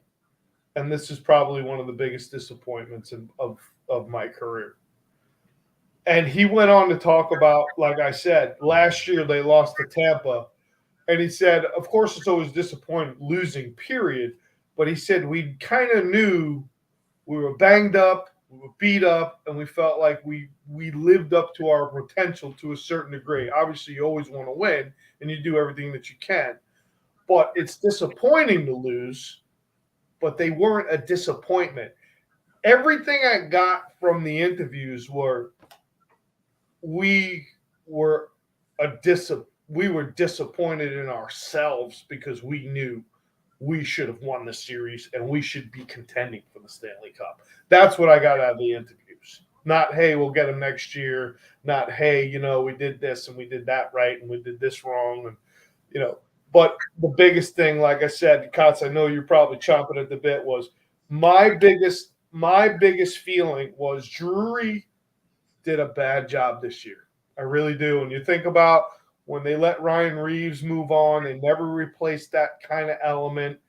and this is probably one of the biggest disappointments of my career. And he went on to talk about, like I said, last year they lost to Tampa. And he said, of course, it's always disappointing losing, period. But he said, we kind of knew we were banged up, we were beat up, and we felt like we lived up to our potential to a certain degree. Obviously, you always want to win, and you do everything that you can. But it's disappointing to lose, but they weren't a disappointment. Everything I got from the interviews were we were disappointed in ourselves because we knew we should have won the series and we should be contending for the Stanley Cup. That's what I got out of the interviews. Not, hey, we'll get them next year. Not, hey, we did this and we did that right and we did this wrong. And, but the biggest thing, like I said, Kotz, I know you're probably chomping at the bit, was my biggest feeling was Drury did a bad job this year. I really do. And you think about when they let Ryan Reeves move on, they never replaced that kind of element.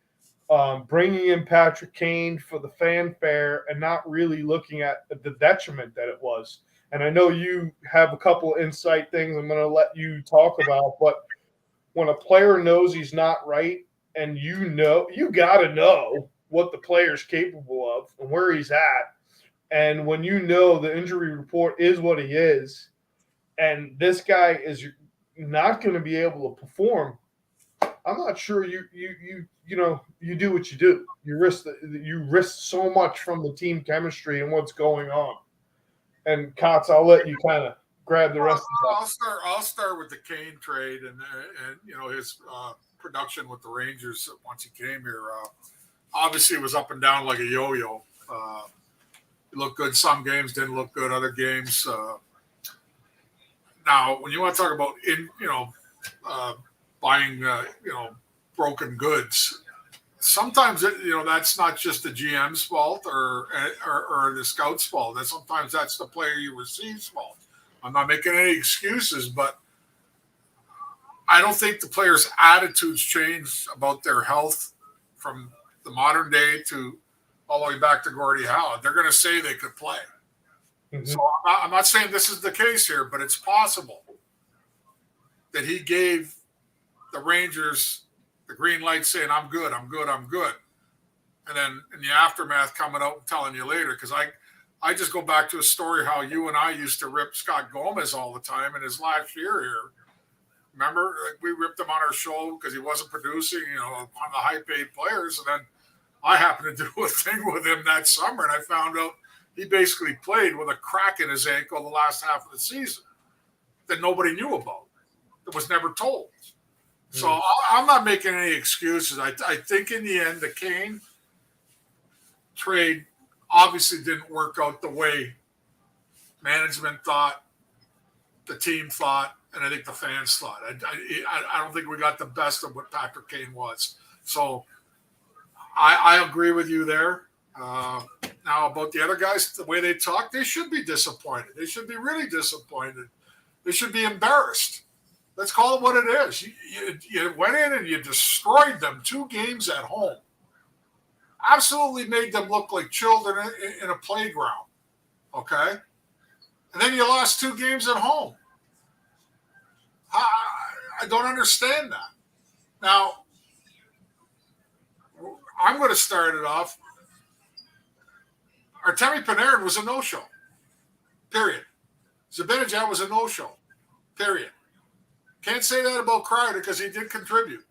Bringing in Patrick Kane for the fanfare and not really looking at the detriment that it was. And I know you have a couple of insight things I'm going to let you talk about, but when a player knows he's not right and you got to know what the player's capable of and where he's at. And when you know the injury report is what he is, and this guy is not going to be able to perform, I'm not sure you do what you do. You risk so much from the team chemistry and what's going on. And Kotz, I'll let you kind of grab the rest of that. I'll start with the Kane trade and his production with the Rangers once he came here. Obviously, it was up and down like a yo-yo. He looked good some games, didn't look good other games. Now, when you want to talk about buying broken goods, sometimes that's not just the GM's fault or the scout's fault. Sometimes that's the player you receive's fault. I'm not making any excuses, but I don't think the players' attitudes changed about their health from the modern day to all the way back to Gordie Howe. They're going to say they could play. Mm-hmm. So I'm not saying this is the case here, but it's possible that he gave the Rangers the green light saying, I'm good. And then in the aftermath coming out and telling you later, because I just go back to a story how you and I used to rip Scott Gomez all the time in his last year here. Remember, like, we ripped him on our show because he wasn't producing, one of the high-paid players. And then I happened to do a thing with him that summer, and I found out he basically played with a crack in his ankle the last half of the season that nobody knew about, that was never told. So I'm not making any excuses. I think in the end, the Kane trade obviously didn't work out the way management thought, the team thought, and I think the fans thought. I don't think we got the best of what Patrick Kane was. So I agree with you there. Now, about the other guys, the way they talk, they should be disappointed. They should be really disappointed. They should be embarrassed. Let's call it what it is. You went in and you destroyed them 2 games at home. Absolutely made them look like children in a playground. Okay? And then you lost 2 games at home. I don't understand that. Now, I'm going to start it off. Artemi Panarin was a no-show. Period. Zibanejad was a no-show. Period. Can't say that about Kreider because he did contribute.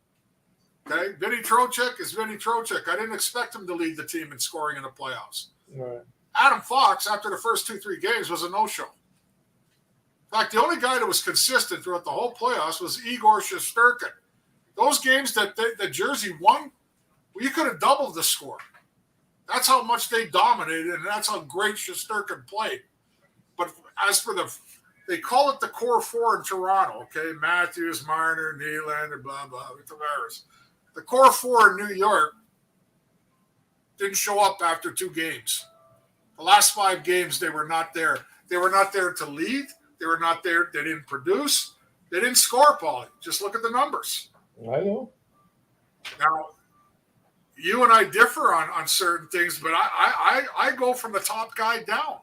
Okay? Vinny Trocheck is Vinny Trocheck. I didn't expect him to lead the team in scoring in the playoffs. Right. Adam Fox, after the first 2-3 games, was a no-show. In fact, the only guy that was consistent throughout the whole playoffs was Igor Shesterkin. Those games that Jersey won, well, you could have doubled the score. That's how much they dominated, and that's how great Shesterkin played. But as for they call it the core 4 in Toronto, okay? Matthews, Marner, Nylander, blah, blah, Tavares. The core 4 in New York didn't show up after 2 games. The last 5 games, they were not there. They were not there to lead. They were not there. They didn't produce. They didn't score, Paulie. Just look at the numbers. I know. Now, you and I differ on certain things, but I go from the top guy down.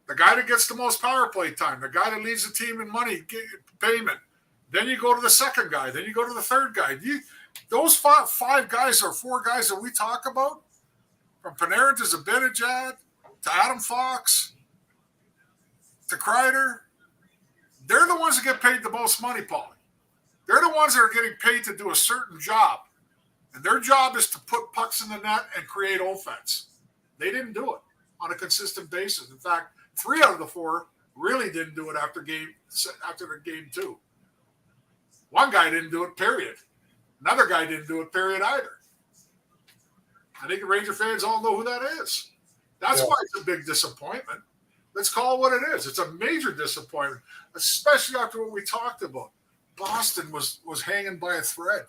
The guy that gets the most power play time, the guy that leads the team in money payment. Then you go to the second guy. Then you go to the third guy. Those five guys or 4 guys that we talk about, from Panarin to Zibanejad to Adam Fox to Kreider, they're the ones that get paid the most money, Paulie. They're the ones that are getting paid to do a certain job. And their job is to put pucks in the net and create offense. They didn't do it on a consistent basis. In fact, 3 out of the 4 really didn't do it after the game 2. One guy didn't do it, period. Another guy didn't do it, period, either. I think the Ranger fans all know who that is. That's why it's a big disappointment. Let's call it what it is. It's a major disappointment, especially after what we talked about. Boston was hanging by a thread.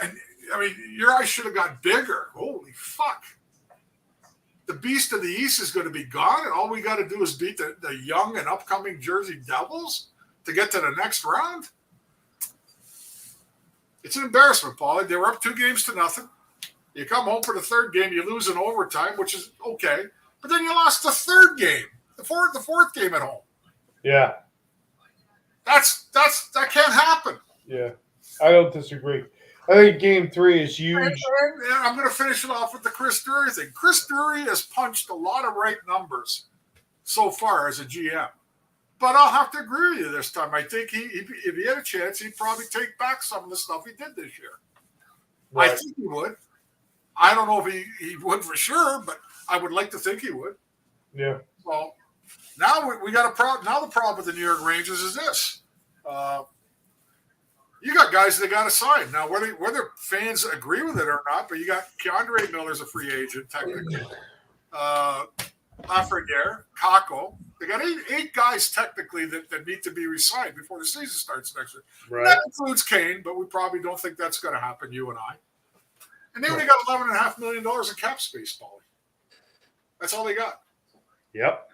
And, I mean, your eyes should have got bigger. Holy fuck. The beast of the East is going to be gone, and all we got to do is beat the young and upcoming Jersey Devils to get to the next round? It's an embarrassment, Paulie. They were up 2-0. You come home for the 3rd game, you lose in overtime, which is okay. But then you lost the 3rd game, the fourth game at home. Yeah. That can't happen. Yeah. I don't disagree. I think game 3 is huge. And I'm going to finish it off with the Chris Drury thing. Chris Drury has punched a lot of right numbers so far as a GM. But I'll have to agree with you this time. I think if he had a chance, he'd probably take back some of the stuff he did this year. Right. I think he would. I don't know if he would for sure, but I would like to think he would. Yeah. So now we got a problem. Now the problem with the New York Rangers is this. You got guys that got to sign. Now, whether fans agree with it or not, but you got Keandre Miller's a free agent, technically. Lafreniere, Kakko. They got eight guys, technically, that need to be re-signed before the season starts next year. Right. That includes Kane, but we probably don't think that's going to happen, you and I. And they only got $11.5 million in cap space, Paulie. That's all they got. Yep.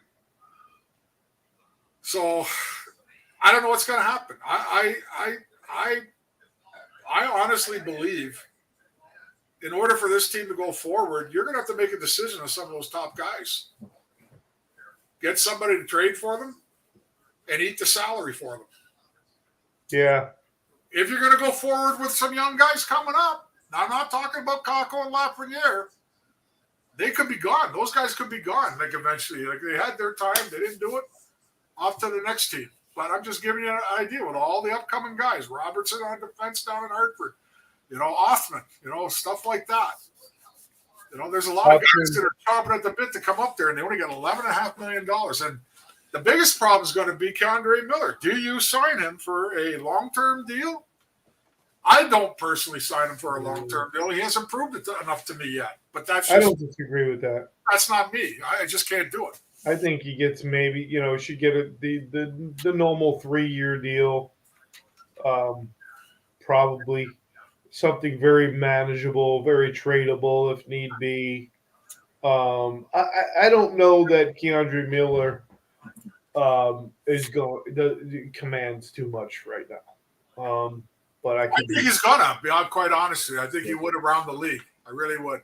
So, I don't know what's going to happen. I honestly believe in order for this team to go forward, you're going to have to make a decision on some of those top guys. Get somebody to trade for them and eat the salary for them. Yeah. If you're going to go forward with some young guys coming up, now I'm not talking about Kakko and Lafreniere. They could be gone. Those guys could be gone, like eventually. Like they had their time. They didn't do it. Off to the next team. But I'm just giving you an idea with all the upcoming guys. Robertson on defense down in Hartford. Othman, stuff like that. There's a lot of guys that are chomping at the bit to come up there, and they only got $11.5 million. And the biggest problem is going to be Keandre Miller. Do you sign him for a long-term deal? I don't personally sign him for a long-term deal. He hasn't proved it enough to me yet. But I don't disagree with that. That's not me. I just can't do it. I think he gets maybe, should get the normal 3-year deal. Probably something very manageable, very tradable if need be. I don't know that Keandre Miller commands too much right now. But I think he's gonna. Be quite honestly, I think he would around the league. I really would.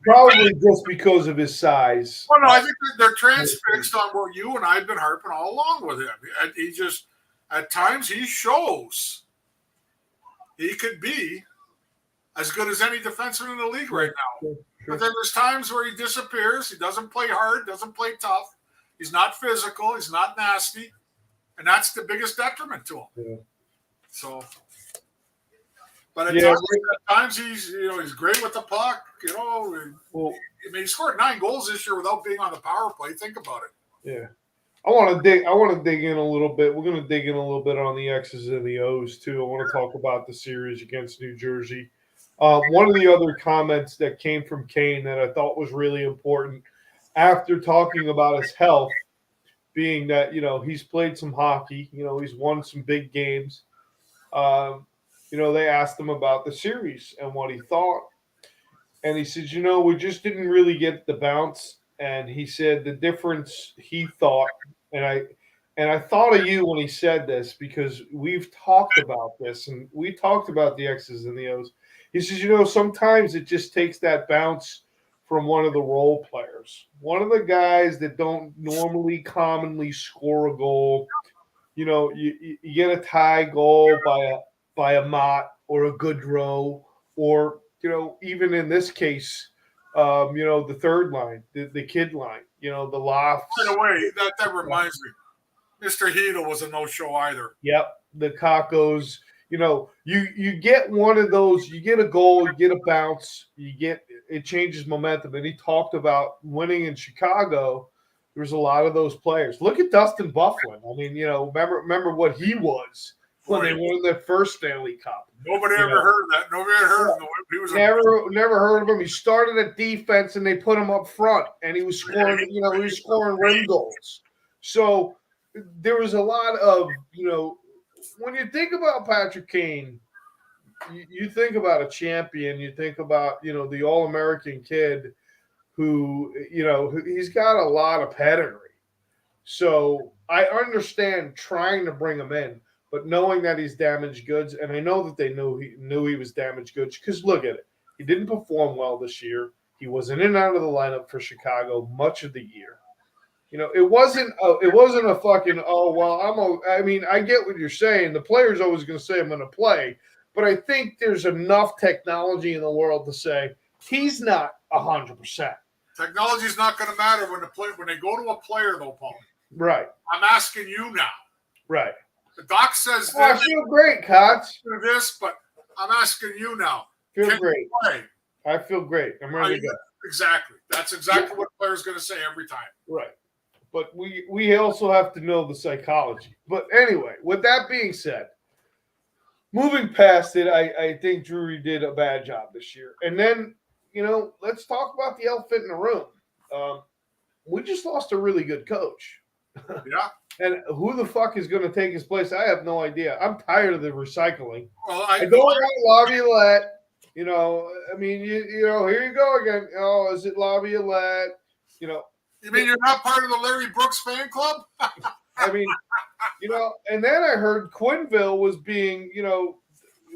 Probably just because of his size. Well, no, I think they're transfixed on where you and I have been harping all along with him. He just, at times, he shows he could be as good as any defenseman in the league right now. Sure. But then there's times where he disappears. He doesn't play hard, doesn't play tough. He's not physical. He's not nasty. And that's the biggest detriment to him. Yeah. So, but at times he's he's great with the puck. He scored 9 goals this year without being on the power play. Think about it. Yeah, I want to dig in a little bit. We're going to dig in a little bit on the X's and the O's too. I want to talk about the series against New Jersey. One of the other comments that came from Kane that I thought was really important after talking about his health, being that he's played some hockey. He's won some big games. They asked him about the series and what he thought. And he said, we just didn't really get the bounce. And he said the difference he thought, and I thought of you when he said this because we've talked about this and we talked about the X's and the O's. He says, sometimes it just takes that bounce from one of the role players, one of the guys that don't normally commonly score a goal. You get a tie goal by a Mott or a Goodrow, or even in this case, the third line, the kid line, the Lofts. By the way, that reminds me, Mr. Hedel was a no-show either. Yep, the Kakos. You get one of those, you get a goal, you get a bounce, it changes momentum. And he talked about winning in Chicago. There's a lot of those players. Look at Dustin Byfuglien. I mean, remember what he was when they won their first Stanley Cup. Nobody ever heard of that. Nobody ever heard of him. He was never heard of him. He started at defense and they put him up front, and he was scoring. He was scoring rim goals. So there was a lot of when you think about Patrick Kane, you think about a champion. You think about the All-American kid. Who he's got a lot of pedigree. So I understand trying to bring him in, but knowing that he's damaged goods, and I know that they knew he was damaged goods because look at it. He didn't perform well this year. He was in and out of the lineup for Chicago much of the year. It wasn't a fucking, I get what you're saying. The player's always going to say I'm going to play, but I think there's enough technology in the world to say he's not 100%. Technology is not going to matter when they go to a player, though, Paul. Right. I'm asking you now. Right. The doc says I feel great, Cots. This, but I'm asking you now. Feel great. I feel great. I'm ready to go. Exactly. That's exactly what a player's going to say every time. Right. But we also have to know the psychology. But anyway, with that being said, moving past it, I think Drury did a bad job this year. And then, let's talk about the elephant in the room. We just lost a really good coach. Yeah. And who the fuck is going to take his place? I have no idea. I'm tired of the recycling. Well, I don't want Laviolette. Here you go again. Oh, is it Laviolette? You mean you're not part of the Larry Brooks fan club? And then I heard Quinville was being,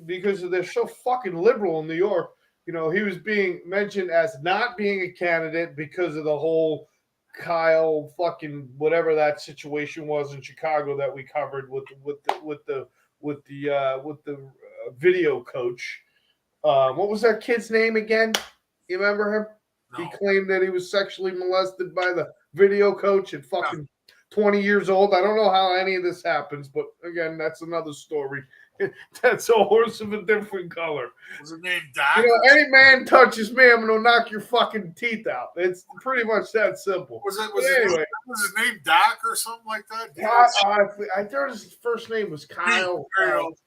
because they're so fucking liberal in New York, he was being mentioned as not being a candidate because of the whole Kyle fucking whatever that situation was in Chicago that we covered with the video coach. What was that kid's name again? You remember him? No. He claimed that he was sexually molested by the video coach and fucking 20 years old. I don't know how any of this happens, but again, that's another story. That's a horse of a different color. Was it named Dak? You know, any man touches me, I'm gonna knock your fucking teeth out. It's pretty much that simple. Was his name Dak or something like that? I thought his first name was Kyle.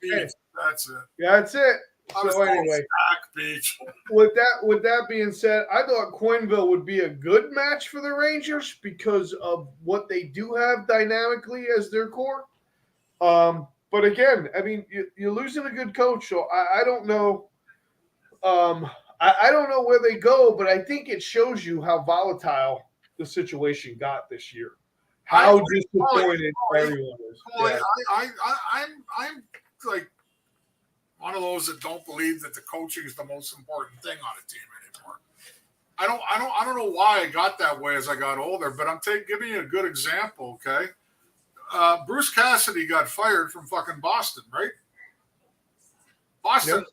Beach. That's it. Yeah, that's it. So anyway, Dak Beach. with that being said, I thought Quenneville would be a good match for the Rangers because of what they do have dynamically as their core. But again, I mean, you're losing a good coach, so I don't know. I don't know where they go, but I think it shows you how volatile the situation got this year. How disappointed everyone is. Yeah. I'm like one of those that don't believe that the coaching is the most important thing on a team anymore. I don't know why I got that way as I got older, but I'm giving you a good example, okay? Bruce Cassidy got fired from fucking Boston, right? Boston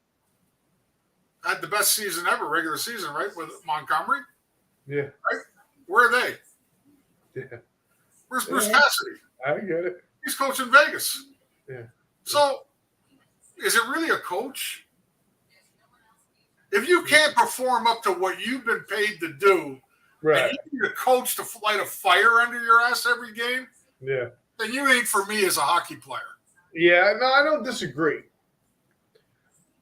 had the best season ever, regular season, right? With Montgomery. Yeah. Right? Where are they? Yeah. Where's Bruce Cassidy? I get it. He's coaching Vegas. Yeah. So, is it really a coach? If you can't perform up to what you've been paid to do, right, and you need a coach to light a fire under your ass every game, yeah, then you ain't for me as a hockey player. Yeah, no, I don't disagree.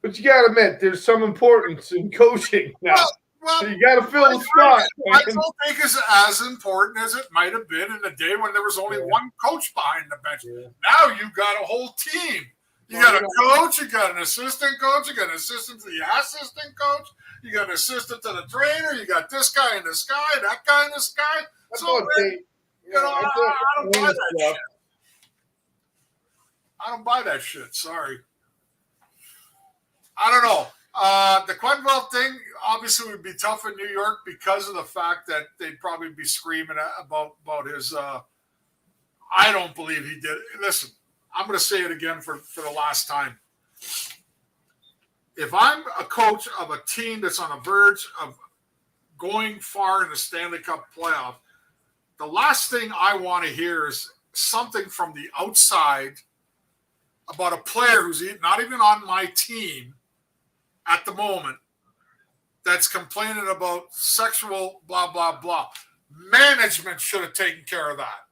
But you got to admit, there's some importance in coaching now. Well, so you got to fill the spot. I don't think it's as important as it might have been in the day when there was only one coach behind the bench. Yeah. Now you got a whole team. You got a coach, you got an assistant coach, you got an assistant to the assistant coach, you got an assistant to the trainer, you got this guy in the sky, that guy in the sky. So, I don't buy that shit. I don't buy that shit. Sorry. I don't know. The Quenneville thing obviously would be tough in New York because of the fact that they'd probably be screaming about his. I don't believe he did. Listen, I'm going to say it again for the last time. If I'm a coach of a team that's on the verge of going far in the Stanley Cup playoff, the last thing I want to hear is something from the outside about a player who's not even on my team at the moment that's complaining about sexual blah, blah, blah. Management should have taken care of that.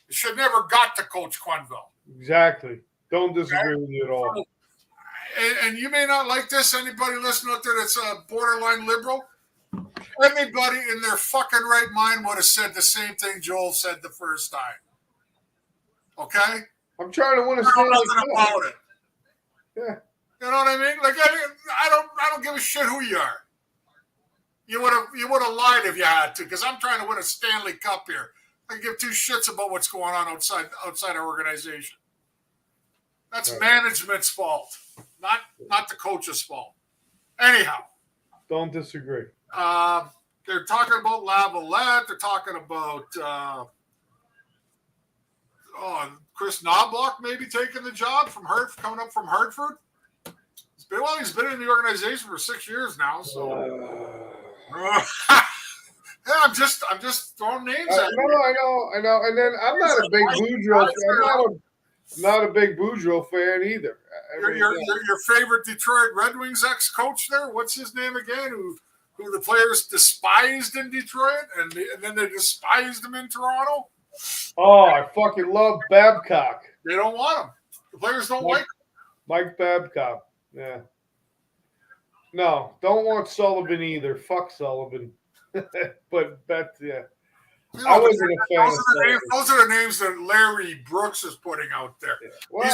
It should never got to Coach Quenneville. Exactly. Don't disagree with you at all. And you may not like this. Anybody listening out there that's a borderline liberal, anybody in their fucking right mind would have said the same thing Joel said the first time. Okay? I'm trying to win a Stanley Cup. About it. Yeah. You know what I mean? Like I don't give a shit who you are. You would have lied if you had to, because I'm trying to win a Stanley Cup here. I give two shits about what's going on outside our organization. That's management's fault, not the coach's fault. Anyhow, don't disagree. They're talking about Lavalette. They're talking about Chris Knobloch maybe taking the job coming up from Hartford. He's been in the organization for 6 years now. So, yeah, I'm just throwing names at you. I know. And then I'm not a big Boudreaux fan. I'm not a big Boudreaux fan either. Your favorite Detroit Red Wings ex-coach there? What's his name again? Who the players despised in Detroit, and then they despised him in Toronto? Oh, I fucking love Babcock. They don't want him. The players don't like him. Mike Babcock. Yeah. No, don't want Sullivan either. Fuck Sullivan. But that's, yeah. I wasn't a fan of Sullivan. Those are the names that Larry Brooks is putting out there. Yeah. Well,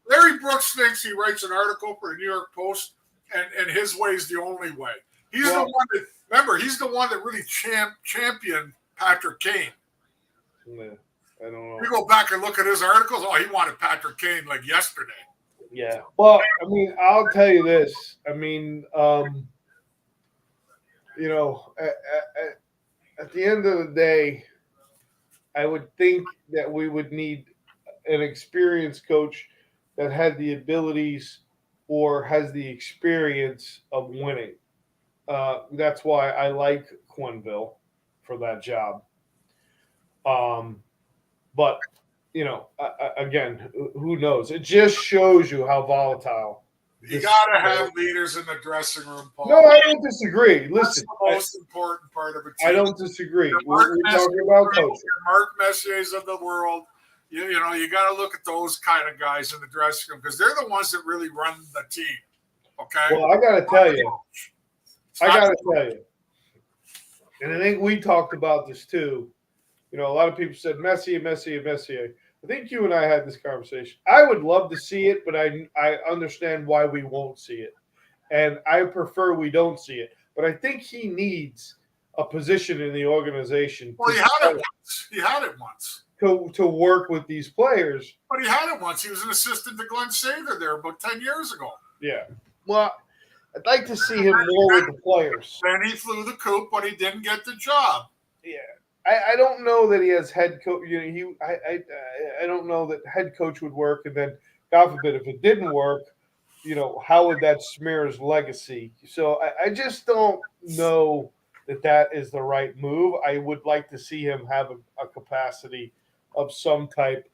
Larry Brooks thinks he writes an article for the New York Post, and his way is the only way. He's the one that really championed Patrick Kane. Yeah, I don't know. You go back and look at his articles. Oh, he wanted Patrick Kane like yesterday. Yeah. Well, I mean, I'll tell you this. I mean, you know, at the end of the day, I would think that we would need an experienced coach that had the abilities or has the experience of winning. That's why I like Quenneville for that job. But again, who knows? It just shows you how volatile. You got to have leaders in the dressing room, Paul. No, I don't disagree. Listen, that's the most important part of a team. I don't disagree. We're talking about coaching. Mark Messier's of the world. You got to look at those kind of guys in the dressing room because they're the ones that really run the team. Okay. Well, I got to tell you, and I think we talked about this too. A lot of people said Messier. I think you and I had this conversation. I would love to see it, but I understand why we won't see it. And I prefer we don't see it. But I think he needs a position in the organization. Well, he had it once. To work with these players. But he had it once. He was an assistant to Glenn Sather there about 10 years ago. Yeah. Well, I'd like to see him more with the players. Then he flew the coop, but he didn't get the job. Yeah. I don't know that he has head coach. I don't know that head coach would work. And then, God forbid, if it didn't work, how would that smear his legacy? So I just don't know that is the right move. I would like to see him have a capacity of some type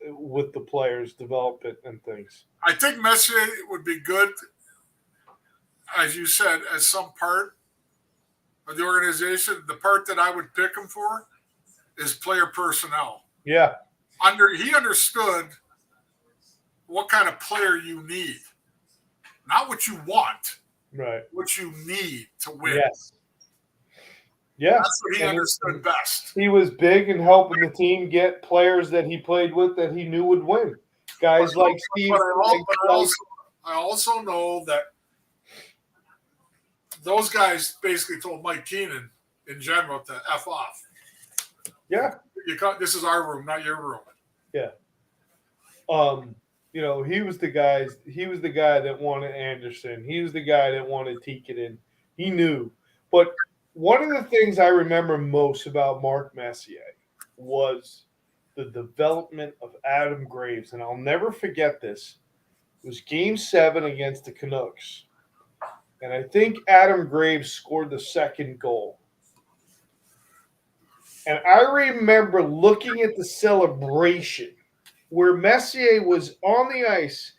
with the players' development and things. I think Messier would be good, as you said, as some part of the organization. The part that I would pick him for is player personnel. Yeah. He understood what kind of player you need. Not what you want. Right. What you need to win. Yes. Yeah. That's what he understood best. He was big in helping the team get players that he played with that he knew would win. Guys like Steve. I also know that those guys basically told Mike Keenan in general to F off. Yeah. This is our room, not your room. Yeah. He was the guy that wanted Anderson. He was the guy that wanted Tikkanen. He knew. But one of the things I remember most about Mark Messier was the development of Adam Graves. And I'll never forget this. It was Game 7 against the Canucks. And I think Adam Graves scored the second goal. And I remember looking at the celebration where Messier was on the ice.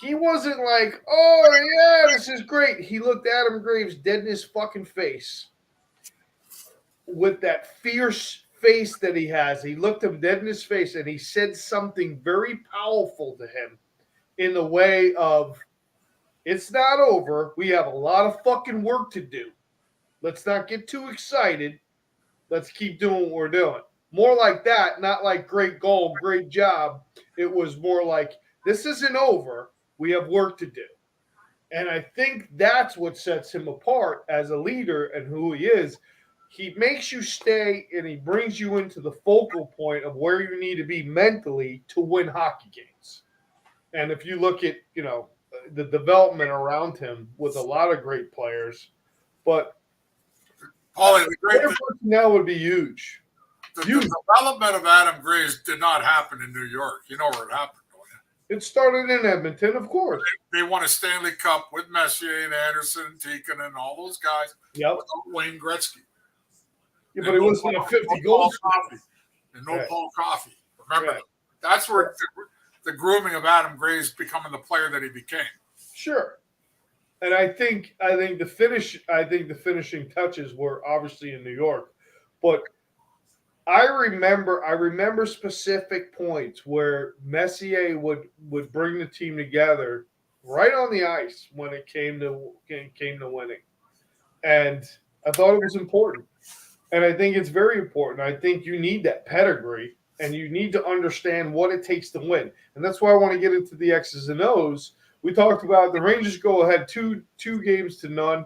He wasn't like, oh, yeah, this is great. He looked Adam Graves dead in his fucking face with that fierce face that he has. He looked him dead in his face, and he said something very powerful to him in the way of, it's not over. We have a lot of fucking work to do. Let's not get too excited. Let's keep doing what we're doing. More like that, not like great goal, great job. It was more like, this isn't over. We have work to do. And I think that's what sets him apart as a leader and who he is. He makes you stay and he brings you into the focal point of where you need to be mentally to win hockey games. And if you look at, the development around him with a lot of great players, but the great personnel would be huge. The development of Adam Graves did not happen in New York. You know where it happened, don't you? It started in Edmonton, of course. They won a Stanley Cup with Messier and Anderson and Tikkanen and all those guys. Yep. Without Wayne Gretzky. Yeah, but it wasn't a 50 goals. And no Paul Coffey. Remember that. That's where the grooming of Adam Graves becoming the player that he became. Sure. And I think the finishing touches were obviously in New York. But I remember specific points where Messier would bring the team together right on the ice when it came to winning. And I thought it was important. And I think it's very important. I think you need that pedigree and you need to understand what it takes to win. And that's why I want to get into the X's and O's. We talked about the Rangers go ahead 2-0.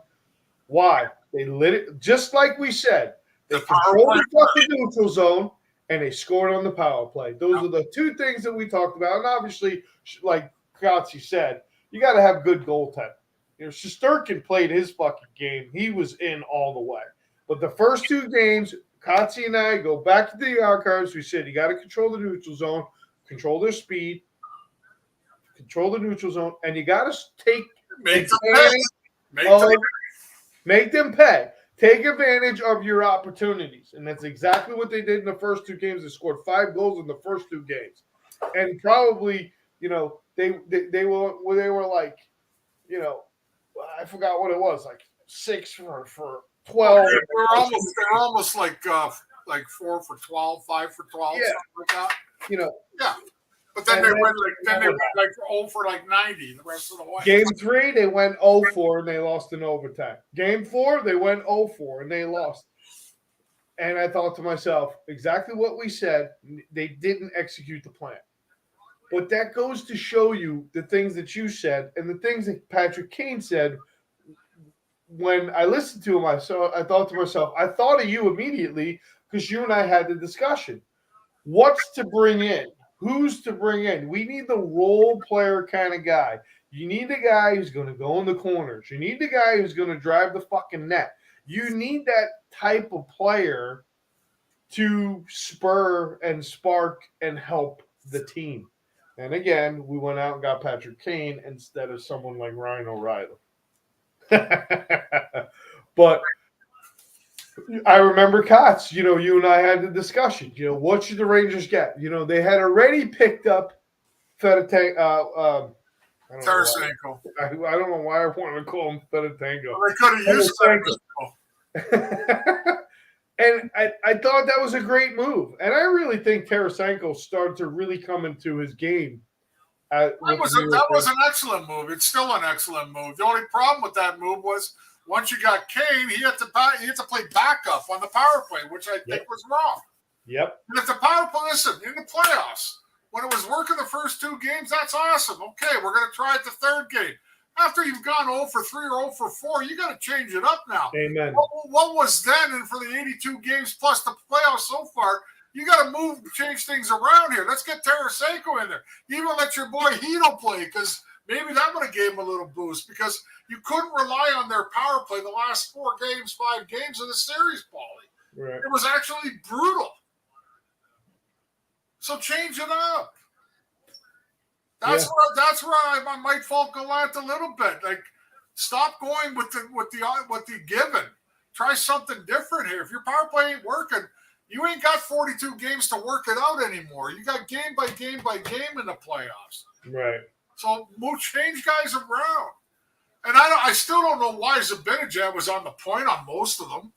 Why? They lit it, just like we said. They controlled the fucking neutral zone, and they scored on the power play. Those are the two things that we talked about. And obviously, like Kotze said, you got to have good goaltending. Shesterkin played his fucking game. He was in all the way. But the first two games, Kotze and I go back to the archives. We said you got to control the neutral zone, control their speed, control the neutral zone, and you got to take make them pay. Take advantage of your opportunities. And that's exactly what they did in the first 2 games. They scored 5 goals in the first 2 games. And probably, they were like, I forgot what it was, like 6 for 12. They were almost like 4 for 12, 5 for 12, Yeah. something like that. Yeah. But then And they then- went like 0 for like 90 the rest of the way. Game 3, they went 0-4 and they lost in overtime. Game 4, they went 0-4 and they lost. And I thought to myself, exactly what we said. They didn't execute the plan. But that goes to show you the things that you said and the things that Patrick Kane said. When I listened to him, I thought to myself, I thought of you immediately because you and I had the discussion. What's to bring in? Who's to bring in? We need the role player kind of guy. You need the guy who's going to go in the corners. You need the guy who's going to drive the fucking net. You need that type of player to spur and spark and help the team. And again, we went out and got Patrick Kane instead of someone like Ryan O'Reilly. But I remember Kotz, you and I had the discussion. What should the Rangers get? They had already picked up Tarasenko. I don't know why I wanted to call him Fedotenko. Well, they could have used Tarasenko. And I thought that was a great move. And I really think Tarasenko started to really come into his game. That was an excellent move. It's still an excellent move. The only problem with that move was once you got Kane, he had to play backup on the power play, which I think was wrong. Yep. And if the power play, listen, in the playoffs, when it was working the first 2 games, that's awesome. Okay, we're going to try it the 3rd game. After you've gone 0 for 3 or 0 for 4, you got to change it up now. Amen. What was then, and for the 82 games plus the playoffs so far, you got to change things around here. Let's get Tarasenko in there. Even let your boy Hito play, because maybe that would have gave him a little boost, because you couldn't rely on their power play the last 4 games, 5 games of the series, Paulie. Right. It was actually brutal. So change it up. That's where I might fall Gallant a little bit. Like, stop going with the given. Try something different here. If your power play ain't working, you ain't got 42 games to work it out anymore. You got game by game by game in the playoffs. Right. So change guys around. And I still don't know why Zibanejad was on the point on most of them.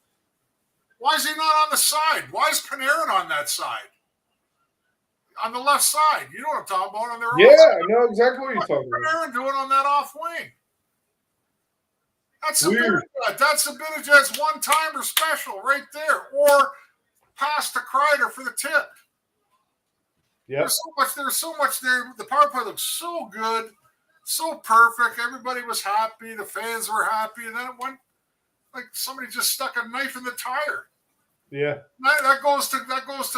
Why is he not on the side? Why is Panarin on that side? On the left side. You know what I'm talking about. On their own Yeah, side. I know exactly what you're talking about. Panarin doing on that off wing. That's Weird. That's Zibanejad's one-timer special right there. Or pass to Kreider for the tip. Yep. There's so much there. The power play looks so good, so perfect. Everybody was happy. The fans were happy. And then it went like somebody just stuck a knife in the tire. Yeah. That goes to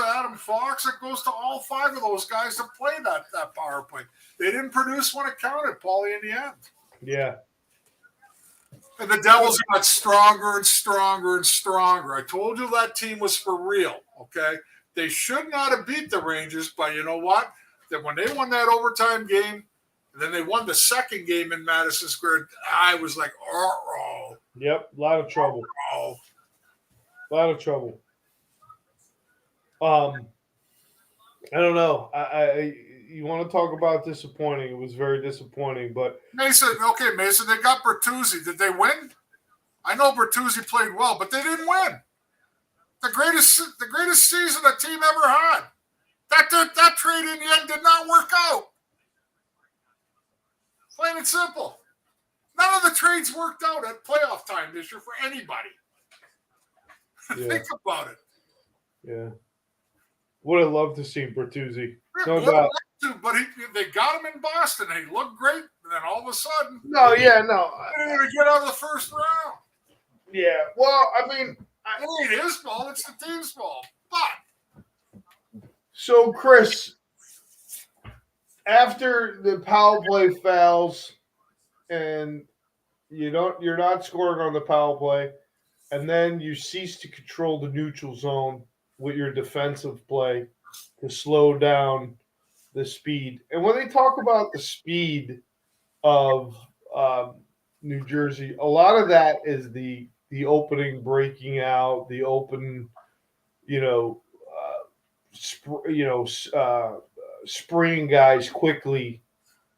Adam Fox. It goes to all 5 of those guys to play that power play. They didn't produce when it counted, Paulie, in the end. Yeah. And the Devils got stronger and stronger and stronger. I told you that team was for real, okay? They should not have beat the Rangers, but you know what? That when they won that overtime game, and then they won the second game in Madison Square, I was like, uh-oh. Yep, a lot of trouble. Uh-oh. A lot of trouble. I don't know. You want to talk about disappointing? It was very disappointing, but Mason, they got Bertuzzi. Did they win? I know Bertuzzi played well, but they didn't win. The greatest season a team ever had. That trade in the end did not work out. Plain and simple. None of the trades worked out at playoff time this year for anybody. Yeah. Think about it. Yeah. Would have loved to see Bertuzzi. No Would doubt. but they got him in Boston. And he looked great. And then all of a sudden, No. he didn't even get out of the first round. Yeah. Well, I mean, it ain't his fault. It's the team's fault. But so Chris, after the power play fouls, and you're not scoring on the power play, and then you cease to control the neutral zone with your defensive play to slow down the speed. And when they talk about the speed of New Jersey, a lot of that is the the opening breaking out, the open, you know, springing guys quickly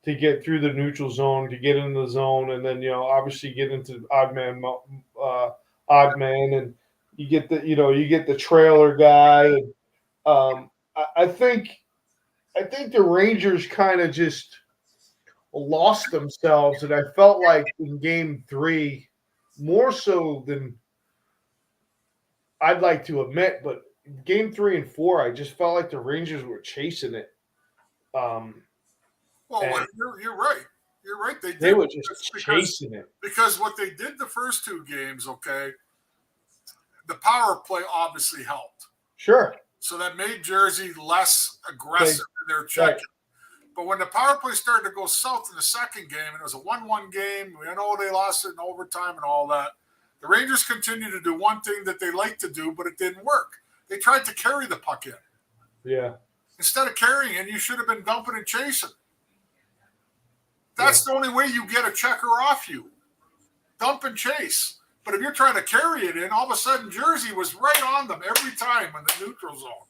to get through the neutral zone, to get into the zone, and then obviously get into odd man, and you get the trailer guy. And I think the Rangers kind of just lost themselves, and I felt like in Game 3, more so than I'd like to admit, but Game 3 and 4, I just felt like the Rangers were chasing it. Well, you're right. You're right. They were just chasing it because what they did the first two games, okay, the power play obviously helped. Sure. So that made Jersey less aggressive in their checking. Right. But when the power play started to go south in the second game, and it was a 1-1 game, we know they lost it in overtime and all that, the Rangers continued to do one thing that they like to do, but it didn't work. They tried to carry the puck in. Yeah. Instead of carrying it, you should have been dumping and chasing. That's the only way you get a checker off you. Dump and chase. But if you're trying to carry it in, all of a sudden Jersey was right on them every time in the neutral zone.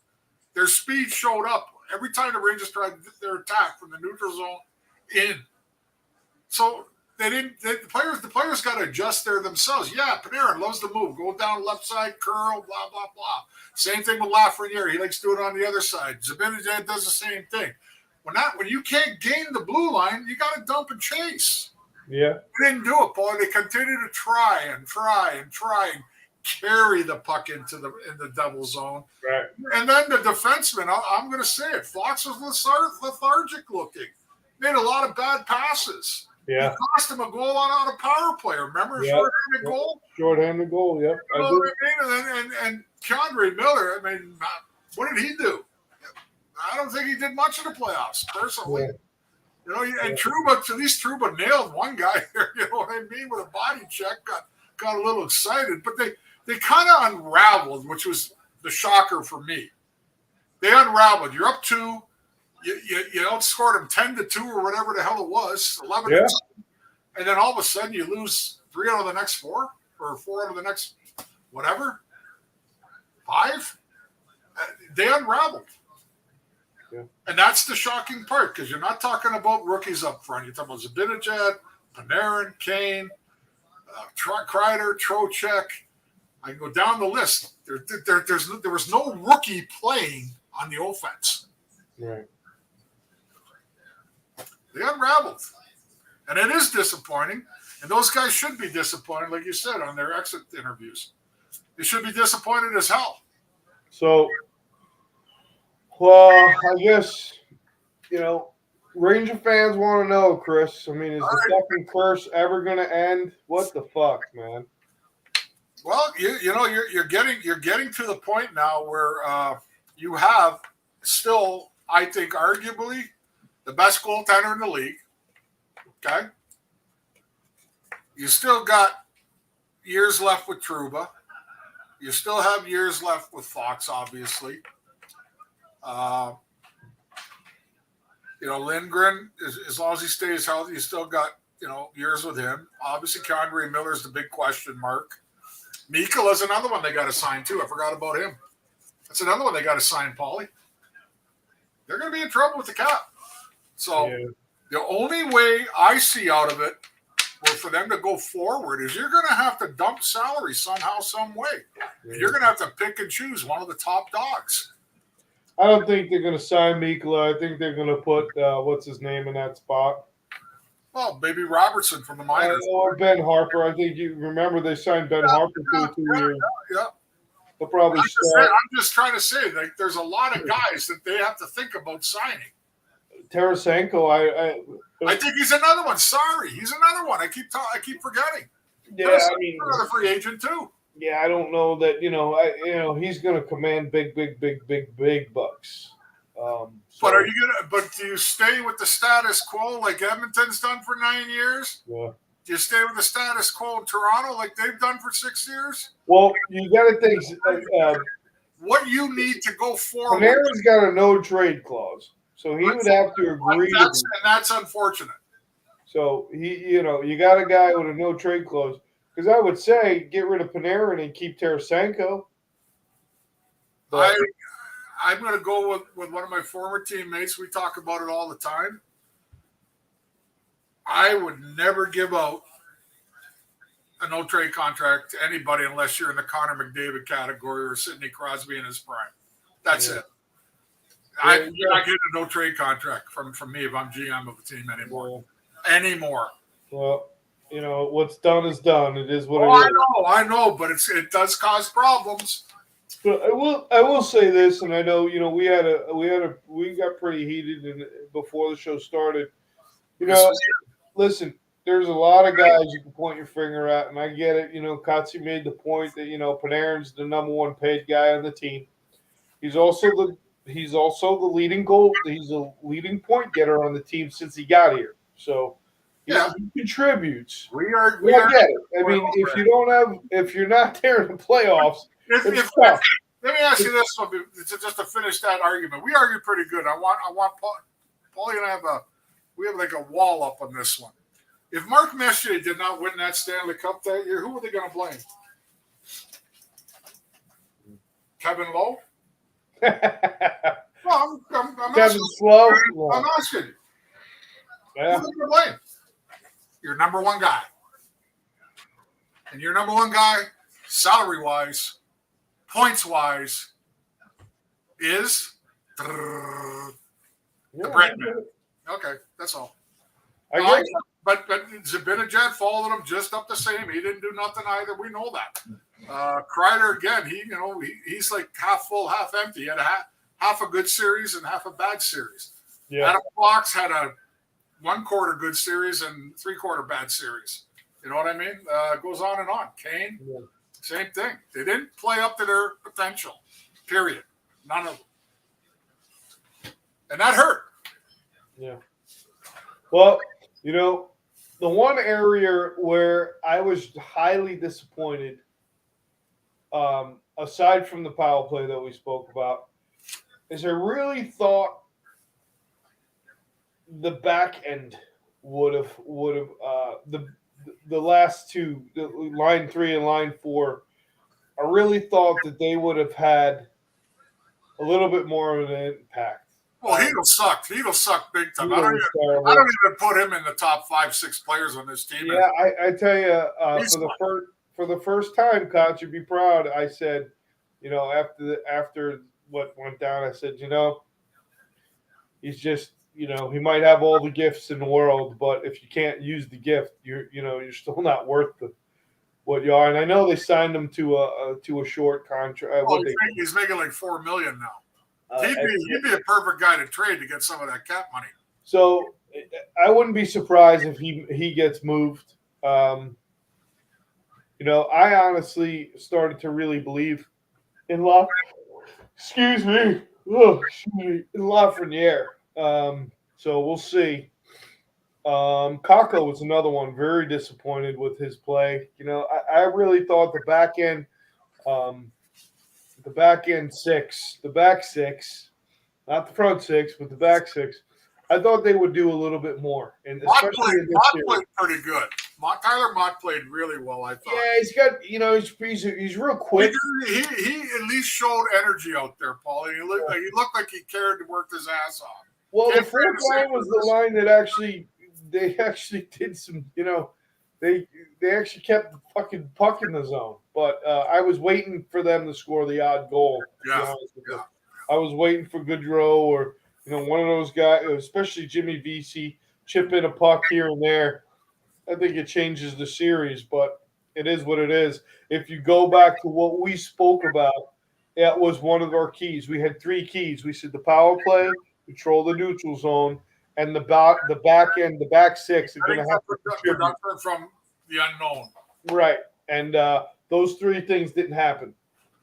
Their speed showed up every time the Rangers tried their attack from the neutral zone in. So the players got to adjust there themselves. Yeah, Panarin loves to move. Go down left side, curl, blah, blah, blah. Same thing with Lafreniere. He likes to do it on the other side. Zibanejad does the same thing. When you can't gain the blue line, you got to dump and chase. Yeah. They didn't do it, boy. They continue to try and carry the puck in the double zone. Right. And then the defenseman, I'm going to say it, Fox was lethargic looking. Made a lot of bad passes. Yeah. He cost him a goal on a power play. Remember? Yep. Short-handed goal? Short-handed goal, yep. You know what I mean? And Keandre Miller, what did he do? I don't think he did much in the playoffs, personally. Yeah. And Trouba, at least Trouba nailed one guy there, you know what I mean, with a body check, got a little excited. But they kind of unraveled, which was the shocker for me. They unraveled. You're up 2. You outscored them 10-2 or whatever the hell it was, 11. Yeah. And then all of a sudden you lose 3 out of the next 4 or 4 out of the next whatever, 5. They unraveled. Yeah. And that's the shocking part, because you're not talking about rookies up front. You're talking about Zibanejad, Panarin, Kane, Kreider, Trocheck. I can go down the list. There was no rookie playing on the offense. Right. They unraveled. And it is disappointing. And those guys should be disappointed, like you said, on their exit interviews. They should be disappointed as hell. So, well, I guess, Ranger fans want to know, Chris. I mean, is the fucking curse ever going to end? What the fuck, man? Well, you're getting to the point now where you have still, I think, arguably the best goaltender in the league. Okay, you still got years left with Trouba. You still have years left with Fox, obviously. Lindgren, as long as he stays healthy, you still got, years with him. Obviously, Keandre Miller is the big question mark. Mikkola is another one they got to sign, too. I forgot about him. That's another one they got to sign, Paulie. They're going to be in trouble with the cap. So The only way I see out of it for them to go forward is you're going to have to dump salary somehow, some way. Yeah. You're going to have to pick and choose one of the top dogs. I don't think they're going to sign Mikkola. I think they're going to put, what's his name in that spot? Well, maybe Robertson from the minors. Or Ben Harper. I think you remember they signed Ben Harper for 2 years. Yeah. They'll probably I'm just trying to say, like, there's a lot of guys that they have to think about signing. Tarasenko, I think he's another one. Sorry, he's another one. I keep forgetting. Yeah, another free agent too. Yeah, I don't know that he's going to command big bucks. But are you gonna? But do you stay with the status quo like Edmonton's done for 9 years? Yeah. Do you stay with the status quo in Toronto like they've done for 6 years? Well, you got to think. What you need to go forward. Panarin's got a no trade clause. So he would have to agree. And that's unfortunate. So you got a guy with a no trade clause, Because I would say get rid of Panarin and keep Tarasenko. But I'm going to go with one of my former teammates. We talk about it all the time. I would never give out a no-trade contract to anybody unless you're in the Connor McDavid category or Sidney Crosby in his prime. That's it. You're not getting a no-trade contract from me if I'm GM of a team anymore. Well, what's done is done. It is what it is. I know, but it does cause problems. But I will say this, and I know we got pretty heated before the show started. Listen, there's a lot of guys you can point your finger at, and I get it. Kotze made the point that Panarin's the number one paid guy on the team. He's also the leading goal. He's a leading point getter on the team since he got here. So he contributes. I get it. I mean, if you're not there in the playoffs, it's tough. Let me ask you this one, just to finish that argument. We argue pretty good. I want Paulie and I we have like a wall up on this one. If Mark Messier did not win that Stanley Cup that year, who were they going to blame? Kevin Lowe? Well, I'm Kevin Slow? I'm asking you. Yeah. Who are they going to blame? Your number one guy. And your number one guy, salary-wise, points-wise, is the Brett man. Okay, that's all. But Zibanejad followed him just up the same. He didn't do nothing either. We know that. Kreider again. He's like half full, half empty. He had half a good series and half a bad series. Yeah. Adam Fox had a 1/4 good series and 3/4 bad series. You know what I mean? It goes on and on. Kane, same thing. They didn't play up to their potential. Period. None of them. And that hurt. Yeah. Well, the one area where I was highly disappointed, aside from the power play that we spoke about, is I really thought the back end would have the last two, the line 3 and line 4. I really thought that they would have had a little bit more of an impact. Well, Heedle sucked. Heedle sucked big time. I don't even put him in the top 5-6 players on this team. Yeah, I tell you, for the first time, Koch, you'd be proud. I said, after what went down, I said, he's just, he might have all the gifts in the world, but if you can't use the gift, you're still not worth what you are. And I know they signed him to a short contract. He's making like $4 million now. He'd be a perfect guy to trade to get some of that cap money. So I wouldn't be surprised if he gets moved. I honestly started to really believe in Lafreniere. So we'll see. Kakko was another one. Very disappointed with his play. I really thought the back end. The back end 6, the back 6, not the front 6, but the back 6. I thought they would do a little bit more, and especially in this year. Mott played pretty good. Tyler Mott played really well, I thought. Yeah, he's got, he's real quick. He at least showed energy out there, Paulie. He looked like he cared to work his ass off. Well, the fourth line was the line that they actually did some, They actually kept the fucking puck in the zone, but I was waiting for them to score the odd goal. Yeah. I was waiting for Goodrow or one of those guys, especially Jimmy Vesey, chip in a puck here and there. I think it changes the series, but it is what it is. If you go back to what we spoke about, that was one of our keys. We had 3 keys. We said the power play, control the neutral zone, and the back end, the back 6 are going to have to contribute from the unknown. Right, and those 3 things didn't happen.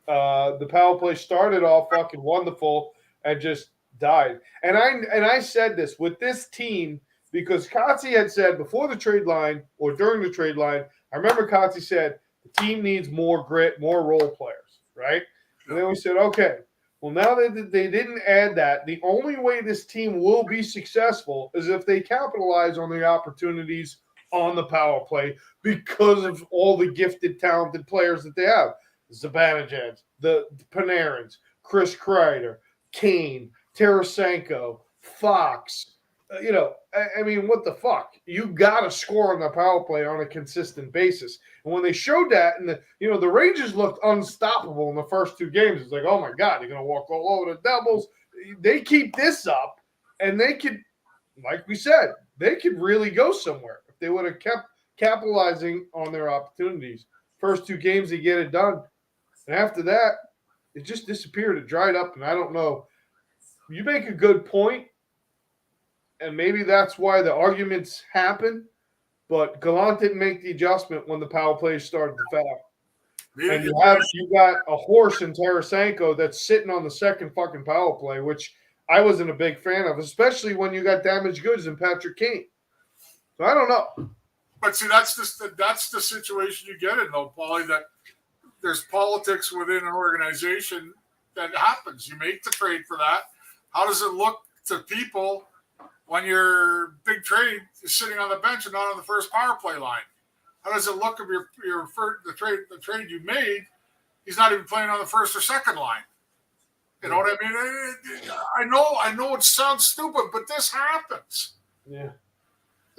The power play started off fucking wonderful and just died. And I said this with this team because Kotze had said before the trade line or during the trade line. I remember Kotze said the team needs more grit, more role players, right? And then we said, okay. Well, now that they didn't add that, the only way this team will be successful is if they capitalize on the opportunities on the power play because of all the gifted, talented players that they have. Zibanejad, the Panarins, Chris Kreider, Kane, Tarasenko, Fox. I mean, what the fuck? You got to score on the power play on a consistent basis. And when they showed that, and the Rangers looked unstoppable in the first two games. It's like, oh my god, they're gonna walk all over the Devils. They keep this up, and they could, like we said, they could really go somewhere if they would have kept capitalizing on their opportunities. First two games, they get it done, and after that, it just disappeared. It dried up, and I don't know. You make a good point. And maybe that's why the arguments happen. But Gallant didn't make the adjustment when the power play started to foul. And you got a horse in Tarasenko that's sitting on the second fucking power play, which I wasn't a big fan of, especially when you got damaged goods in Patrick Kane. So I don't know. But see, that's the situation you get in, though, Paulie, that there's politics within an organization that happens. You make the trade for that. How does it look to people when your big trade is sitting on the bench and not on the first power play line? How does it look if the trade you made, he's not even playing on the first or second line? You know what I mean? I know it sounds stupid, but this happens. Yeah.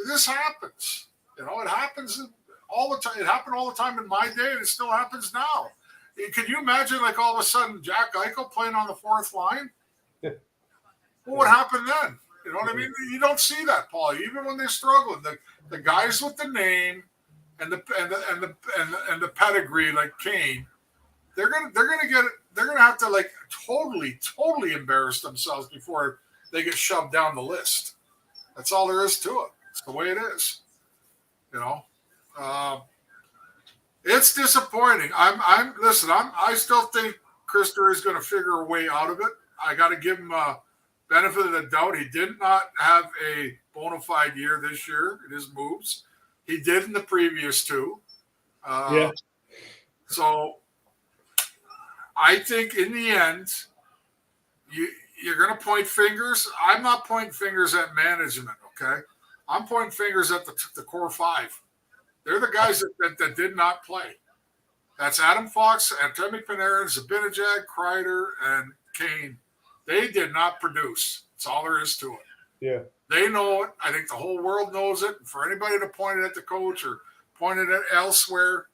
This happens. It happens all the time. It happened all the time in my day, and it still happens now. Can you imagine, like, all of a sudden Jack Eichel playing on the fourth line? What would happen then? You know what I mean? You don't see that, Paul. Even when they're struggling, the guys with the name and the pedigree, like Kane, they're gonna have to, like, totally embarrass themselves before they get shoved down the list. That's all there is to it. It's the way it is. It's disappointing. I still think Chris Drury is going to figure a way out of it. I got to give him benefit of the doubt. He did not have a bona fide year this year in his moves. He did in the previous two. Yeah. So I think in the end, you're going to point fingers. I'm not pointing fingers at management, okay? I'm pointing fingers at the core five. They're the guys that did not play. That's Adam Fox, Artemi Panarin, Zibanejad, Kreider, and Kane. They did not produce. That's all there is to it. Yeah. They know it. I think the whole world knows it. And for anybody to point it at the coach or point it at elsewhere,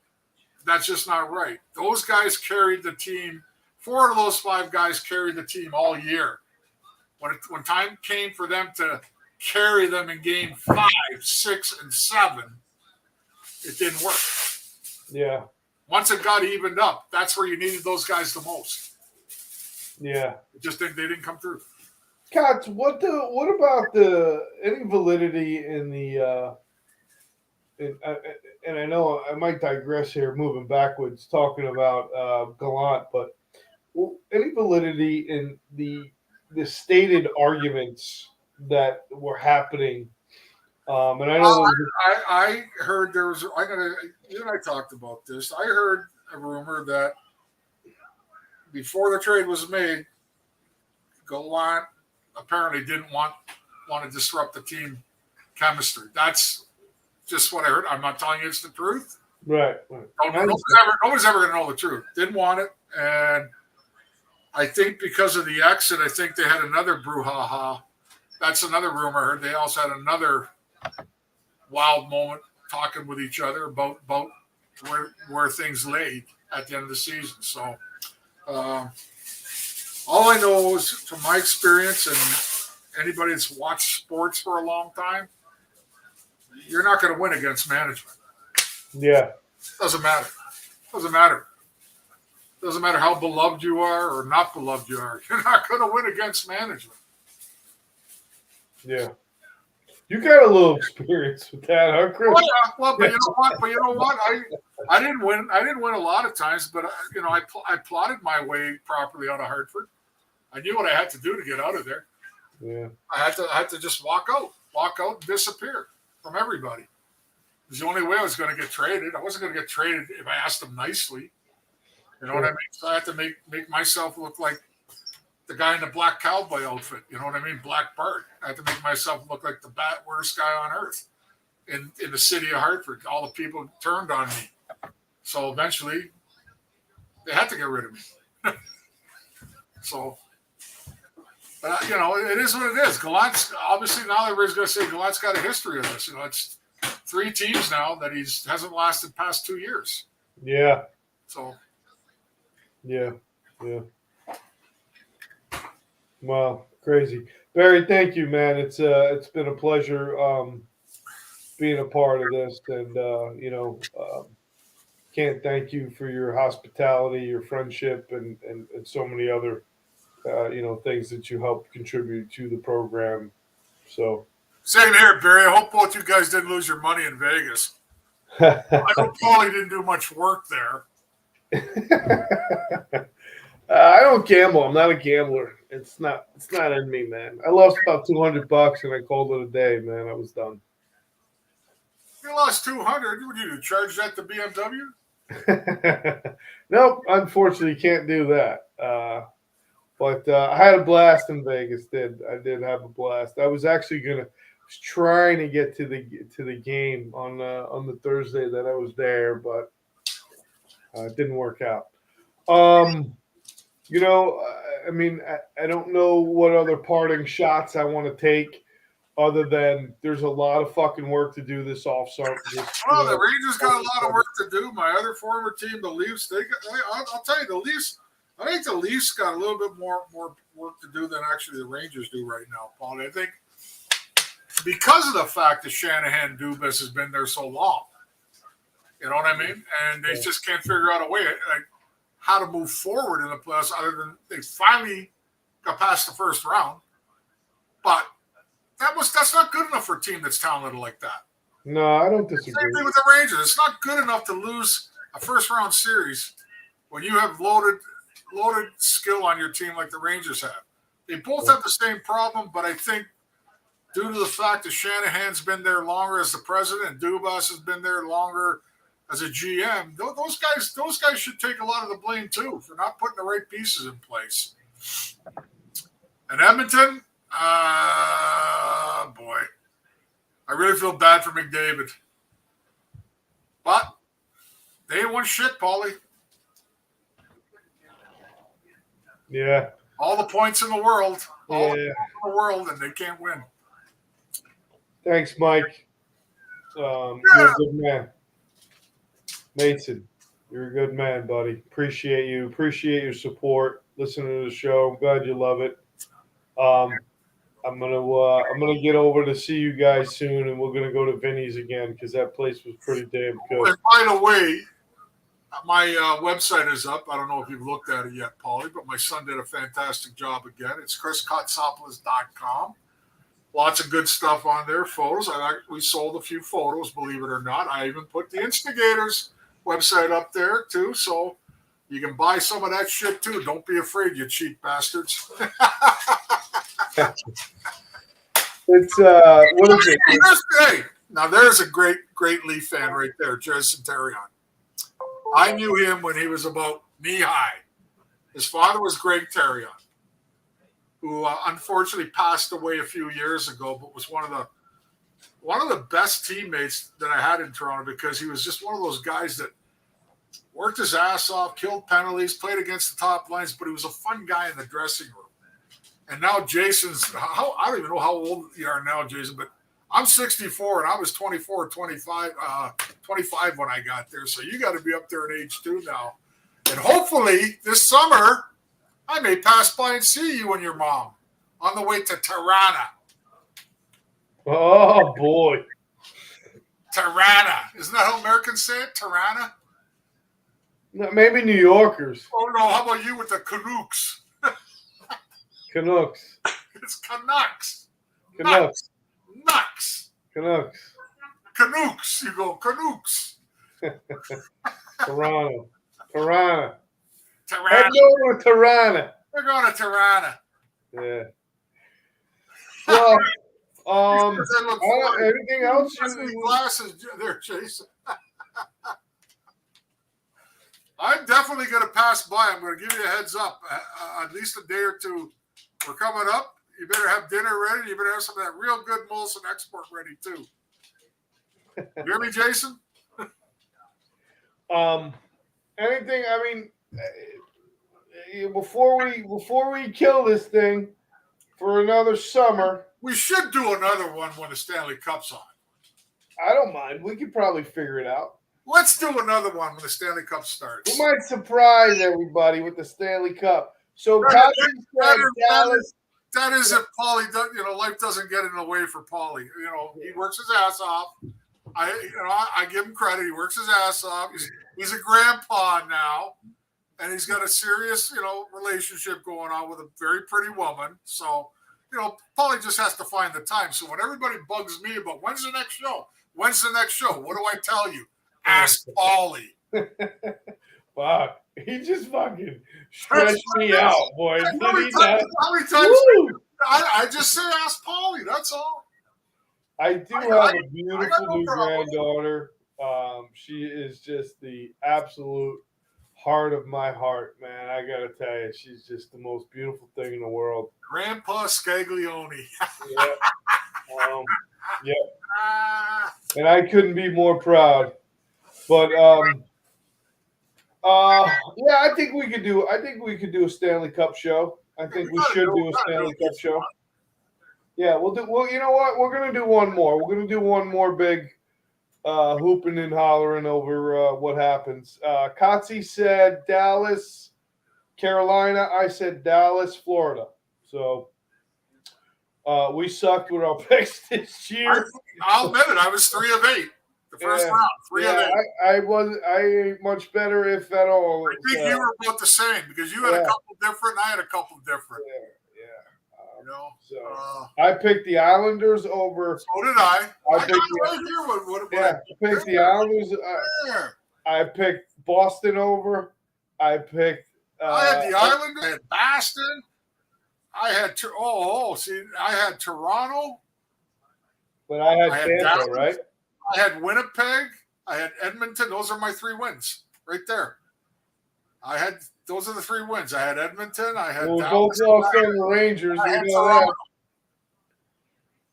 that's just not right. Those guys carried the team. 4 of those 5 guys carried the team all year. When time came for them to carry them in game 5, 6, and 7, it didn't work. Yeah. Once it got evened up, that's where you needed those guys the most. Yeah. They didn't come through. Katz, what about any validity in the and I know I might digress here, moving backwards, talking about Gallant, but any validity in the stated arguments that were happening? And I know I heard there was. You and I talked about this. I heard a rumor that before the trade was made, Gallant apparently didn't want to disrupt the team chemistry. That's just what I heard. I'm not telling you it's the truth. Right. Nobody's ever going to know the truth. Didn't want it, and I think because of the exit, I think they had another brouhaha. That's another rumor I heard. They also had another wild moment talking with each other about where things laid at the end of the season. So all I know is, from my experience and anybody that's watched sports for a long time, you're not going to win against management. Yeah. Doesn't matter. Doesn't matter how beloved you are or not beloved you are. You're not going to win against management. Yeah. You got a little experience with that, huh, Chris? Oh, yeah. Well, but you know what? I didn't win. I didn't win a lot of times, but I plotted my way properly out of Hartford. I knew what I had to do to get out of there. Yeah. I had to just walk out and disappear from everybody. It was the only way I was going to get traded. I wasn't going to get traded if I asked them nicely. You know what I mean? So I had to make myself look like the guy in the black cowboy outfit. You know what I mean? Black Bart. I had to make myself look like the worst guy on earth. in the city of Hartford. All the people turned on me. So eventually, they had to get rid of me. So, it is what it is. Gallant's obviously now everybody's going to say Gallant's got a history of this. It's 3 teams now that hasn't lasted past 2 years. Yeah. So. Yeah. Wow, crazy. Barry, thank you, man. It's been a pleasure being a part of this, and can't thank you for your hospitality, your friendship, and so many other things that you help contribute to the program. So Same here, Barry. I hope both you guys didn't lose your money in Vegas. I hope Paulie didn't do much work there. I don't gamble. I'm not a gambler. It's not in me, man. I lost about $200 and I called it a day, man. I was done. You lost 200. What did you do? Charge that to BMW? Nope, unfortunately, can't do that. But I had a blast in Vegas. I did have a blast. I was actually trying to get to the game on the Thursday that I was there, but it didn't work out. I mean, I don't know what other parting shots I want to take, other than there's a lot of fucking work to do this off-summer. Oh, the Rangers got a lot of work to do. My other former team, the Leafs, I'll tell you, the Leafs. I think the Leafs got a little bit more work to do than actually the Rangers do right now, Paul. I think because of the fact that Shanahan Dubas has been there so long, you know what I mean, and they just can't figure out a way how to move forward in the playoffs other than they finally got past the first round, but. That's not good enough for a team that's talented like that. No, I don't disagree. Same thing with the Rangers. It's not good enough to lose a first-round series when you have loaded skill on your team like the Rangers have. They both have the same problem, but I think due to the fact that Shanahan's been there longer as the president and Dubas has been there longer as a GM, those guys should take a lot of the blame too for not putting the right pieces in place. And Edmonton. Boy. I really feel bad for McDavid. But they ain't won shit, Paulie. Yeah. All the points in the world. And they can't win. Thanks, Mike. You're a good man. Mason, you're a good man, buddy. Appreciate you. Appreciate your support. Listening to the show. I'm glad you love it. I'm gonna get over to see you guys soon, and we're gonna go to Vinny's again because that place was pretty damn good. And by the way, my website is up. I don't know if you've looked at it yet, Paulie, but my son did a fantastic job again. It's chriskotsopoulos.com. Lots of good stuff on there. Photos. We sold a few photos, believe it or not. I even put the Instigators website up there too, so you can buy some of that shit too. Don't be afraid, you cheap bastards. It's what is it? Hey, now there's a great Leaf fan right there, Jason Terrion. I knew him when he was about knee high. His father was Greg Terrion, who unfortunately passed away a few years ago, but was one of the best teammates that I had in Toronto because he was just one of those guys that worked his ass off, killed penalties, played against the top lines, but he was a fun guy in the dressing room. And now Jason's, I don't even know how old you are now, Jason, but I'm 64 and I was 25 when I got there. So you got to be up there in age too now. And hopefully this summer, I may pass by and see you and your mom on the way to Tirana. Oh, boy. Tirana. Isn't that how Americans say it? Tirana? No, maybe New Yorkers. Oh, no. How about you with the Canucks? Canucks. It's Canucks. Canucks. Nucks. Canucks. Canucks. You go, Canucks. Toronto. Tirana. Tirana. Head over to Tirana. We're going to Tirana. Yeah. Well, anything else? Glasses there, Jason. I'm definitely going to pass by. I'm going to give you a heads up. At least a day or two. We're coming up. You better have dinner ready. You better have some of that real good Molson Export ready, too. You hear me, Jason? Anything? I mean, before we kill this thing for another summer, We should do another one when the Stanley Cup's on. I don't mind. We could probably figure it out. Let's do another one when the Stanley Cup starts. We might surprise everybody with the Stanley Cup. So, That Dallas. That is if Paulie does, life doesn't get in the way for Paulie. He works his ass off. I give him credit. He works his ass off. He's a grandpa now, and he's got a serious, relationship going on with a very pretty woman. So, Paulie just has to find the time. So when everybody bugs me about when's the next show, what do I tell you? Ask Paulie. Fuck. He just fucking stretched me out, boy. How many times? I just say ask Paulie. That's all. I do have a beautiful new granddaughter. She is just the absolute heart of my heart, man. I gotta tell you, she's just the most beautiful thing in the world. Grandpa Scaglione. Yeah. Yeah. And I couldn't be more proud. But yeah, I think we could do a Stanley Cup show. I think we should do a Stanley Cup show. Yeah, we'll do. Well, you know what? We're gonna do one more. We're gonna do one more big hooping and hollering over what happens. Kotze said Dallas, Carolina. I said Dallas, Florida. So we sucked with our picks this year. I'll admit it. I was 3 of 8. The first round, 3 of 8. I ain't much better, if at all. I think you were about the same because you had a couple different. I had a couple different. Yeah. So I picked the Islanders over. So did I. I picked the Islanders. I picked Boston over. I picked. I had the Islanders. I had Boston. I had I had Toronto. But I had Tampa, Dallas, right? I had Winnipeg. I had Edmonton. Those are my 3 wins right there. Those are the 3 wins. I had Edmonton. I had. Well, we Dallas, both lost on the Rangers.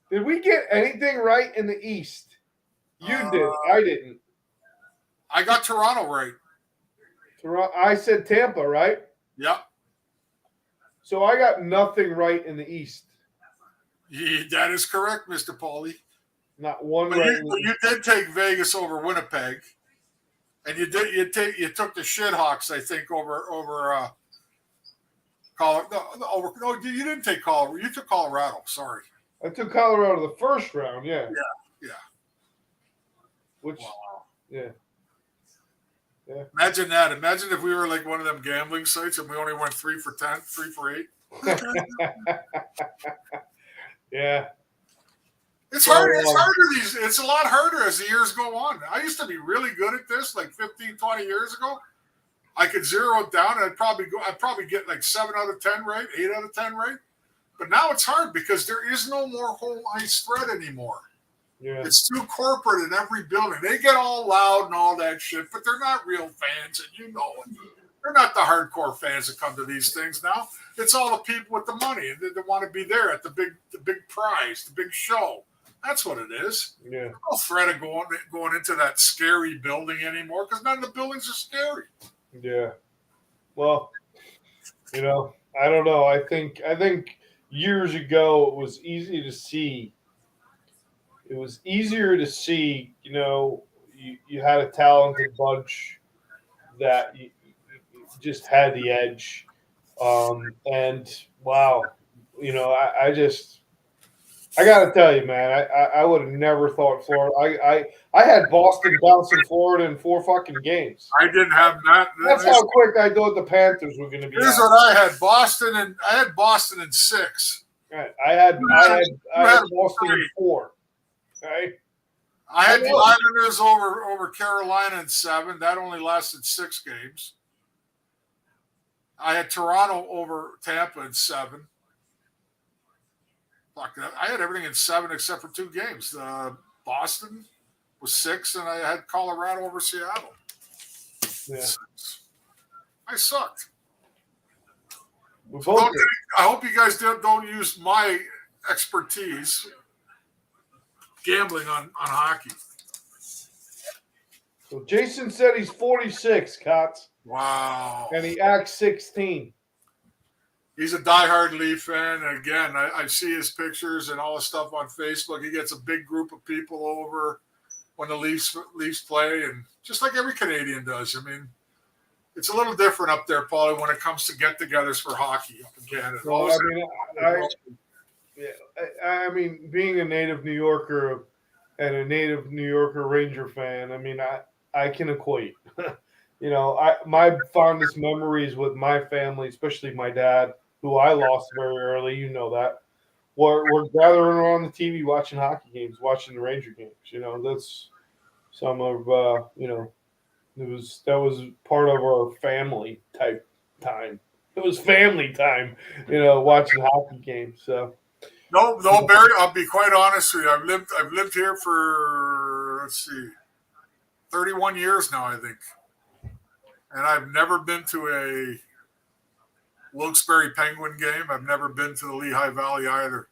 Did we get anything right in the East? You did. I didn't. I got Toronto right. I said Tampa, right? Yep. So I got nothing right in the East. Yeah, that is correct, Mr. Paulie. Not one but right. You did take Vegas over Winnipeg, and you took the Shithawks, I think, over Colorado. No, you didn't take Colorado. You took Colorado. Sorry. I took Colorado the first round. Yeah. Which, yeah. Imagine that. Imagine if we were like one of them gambling sites and we only went 3 for 10, 3 for 8. Yeah. It's hard. It's a lot harder as the years go on. I used to be really good at this like 15, 20 years ago. I could zero it down and I'd probably get like 7 out of 10 right, 8 out of 10 right. But now it's hard because there is no more home ice spread anymore. Yeah. It's too corporate in every building. They get all loud and all that shit, but they're not real fans, and you know it. They're not the hardcore fans that come to these things now. It's all the people with the money and they want to be there at the big prize, the big show. That's what it is. Yeah. There's no threat of going into that scary building anymore because none of the buildings are scary. Yeah. Well, I don't know. I think years ago it was easy to see. It was easier to see, you had a talented bunch that you just had the edge. And wow, I got to tell you, man, I would have never thought Florida. I had Boston bouncing Florida in 4 fucking games. I didn't have that. That's how quick I thought the Panthers were going to be. Here's what I had: Boston in 6. Right. I had Boston in 4. Right. I had the Islanders over Carolina in 7. That only lasted 6 games. I had Toronto over Tampa in 7. Fuck that. I had everything in 7 except for 2 games. Boston was 6, and I had Colorado over Seattle. Yeah. 6. I sucked. I hope you guys don't use my expertise gambling on hockey. Well, Jason said he's 46, Cots, Wow. and he acts 16. He's a diehard Leaf fan. And again, I see his pictures and all his stuff on Facebook. He gets a big group of people over when the Leafs play, and just like every Canadian does. I mean, it's a little different up there, Paulie, when it comes to get-togethers for hockey up in Canada. Well, I mean, being a native New Yorker and a native New Yorker Ranger fan, I mean, I can equate. My fondest memories with my family, especially my dad, who I lost very early, you know that, we're gathering around the TV watching hockey games, watching the Ranger games. That's some of that was part of our family type time. It was family time, watching hockey games. So no, Barry. I'll be quite honest with you. I've lived here for 31 years now, I think, and I've never been to a Wilkes-Barre Penguin game. I've never been to the Lehigh Valley either.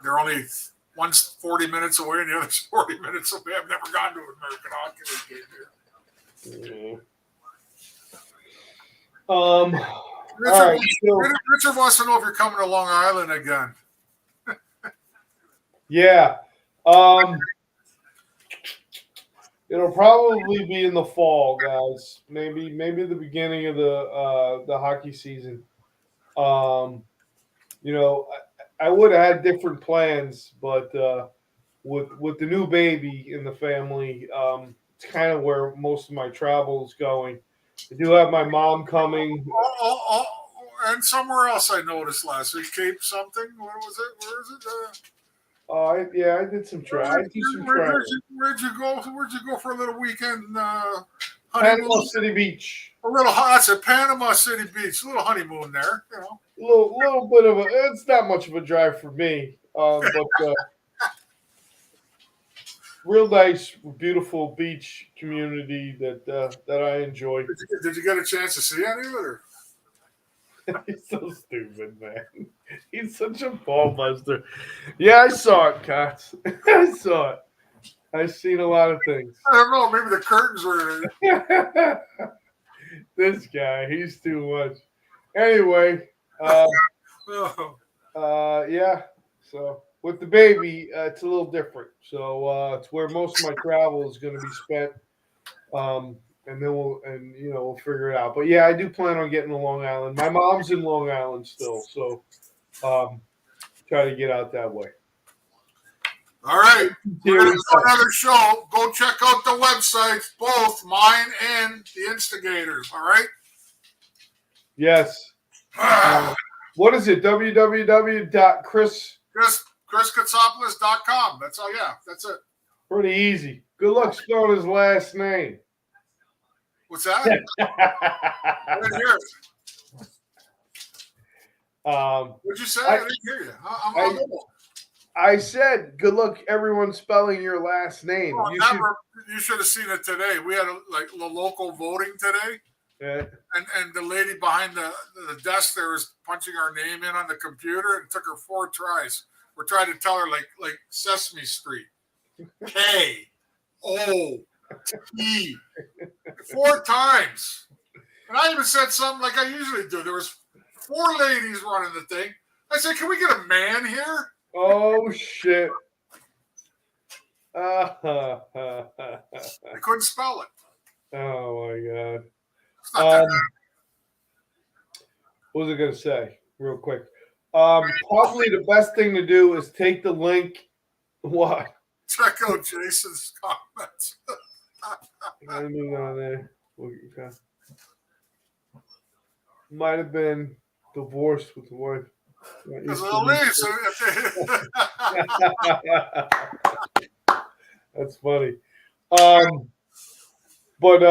They're only one's 40 minutes away and the other's 40 minutes away. I've never gone to an American Hockey League game here. Richard wants to know if you're coming to Long Island again. Yeah. It'll probably be in the fall, guys. Maybe the beginning of the hockey season. I would have had different plans, but with the new baby in the family, it's kind of where most of my travel is going. I do have my mom coming. And somewhere else I noticed last week, Cape something. Where was it? Where is it? I did some travel. Where'd you go? Where'd you go for a little weekend? Panama City Beach. That's at Panama City Beach. A little honeymoon there, Little bit of it's not much of a drive for me, but real nice, beautiful beach community that I enjoy. Did you get a chance to see any of it? Or? He's so stupid, man. He's such a ball buster. Yeah, I saw it, Cots. I saw it. I've seen a lot of things. I don't know. Maybe the curtains were. This guy, he's too much. Anyway, yeah. So with the baby, it's a little different. So it's where most of my travel is going to be spent. And then we'll figure it out. But yeah, I do plan on getting to Long Island. My mom's in Long Island still, so try to get out that way. All right, we're going to do another show. Go check out the websites, both mine and the Instigators. All right. Yes. What is it? www.chriskatsopoulos.com. That's all. Yeah, that's it. Pretty easy. Good luck spelling his last name. What's that? I didn't hear it. What'd you say? I didn't hear you. I said, good luck, everyone, spelling your last name. Well, you should have seen it today. We had a local voting today. Yeah. And the lady behind the desk there was punching our name in on the computer, and it took her 4 tries. We're trying to tell her like Sesame Street. K-O-T 4 times. And I even said something like I usually do. There was 4 ladies running the thing. I said, can we get a man here? Oh, shit. I couldn't spell it. Oh, my God. What was I going to say real quick? Probably the best thing to do is take the link. What? Check out Jason's comments. Anything on there? Okay. Might have been divorced with the wife. That's funny. But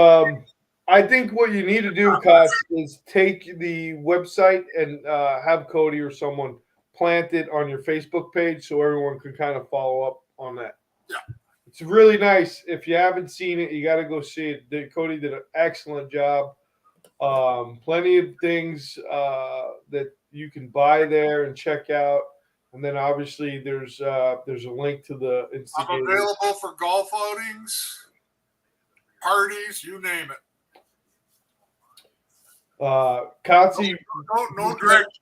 I think what you need to do, Kosh, is take the website and have Cody or someone plant it on your Facebook page so everyone can kind of follow up on that. Yeah. It's really nice. If you haven't seen it, you got to go see it. Cody did an excellent job. Plenty of things that you can buy there and check out. And then obviously there's a link to the Instigators. I'm available for golf outings, parties, you name it. Kotze,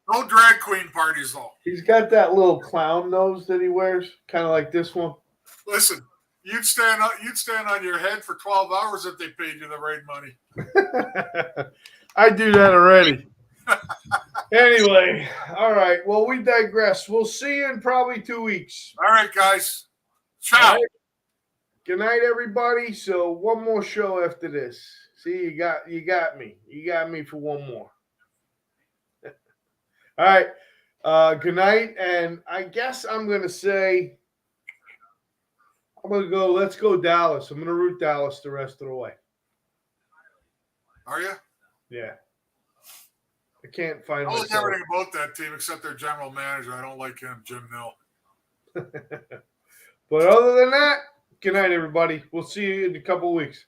No drag queen parties though. he's got that little clown nose that he wears, kind of like this one. Listen, you'd stand on your head for 12 hours if they paid you the right money. I do that already. Anyway, all right. Well, we digress. We'll see you in probably 2 weeks. All right, guys. Ciao. Right. Good night, everybody. So one more show after this. See, you got me. You got me for one more. All right. Good night. And I guess I'm gonna say let's go Dallas. I'm gonna root Dallas the rest of the way. Are you? Yeah. I can't find I like myself. everything about that team except their general manager. I don't like him, Jim Mill. But other than that, good night, everybody. We'll see you in a couple of weeks.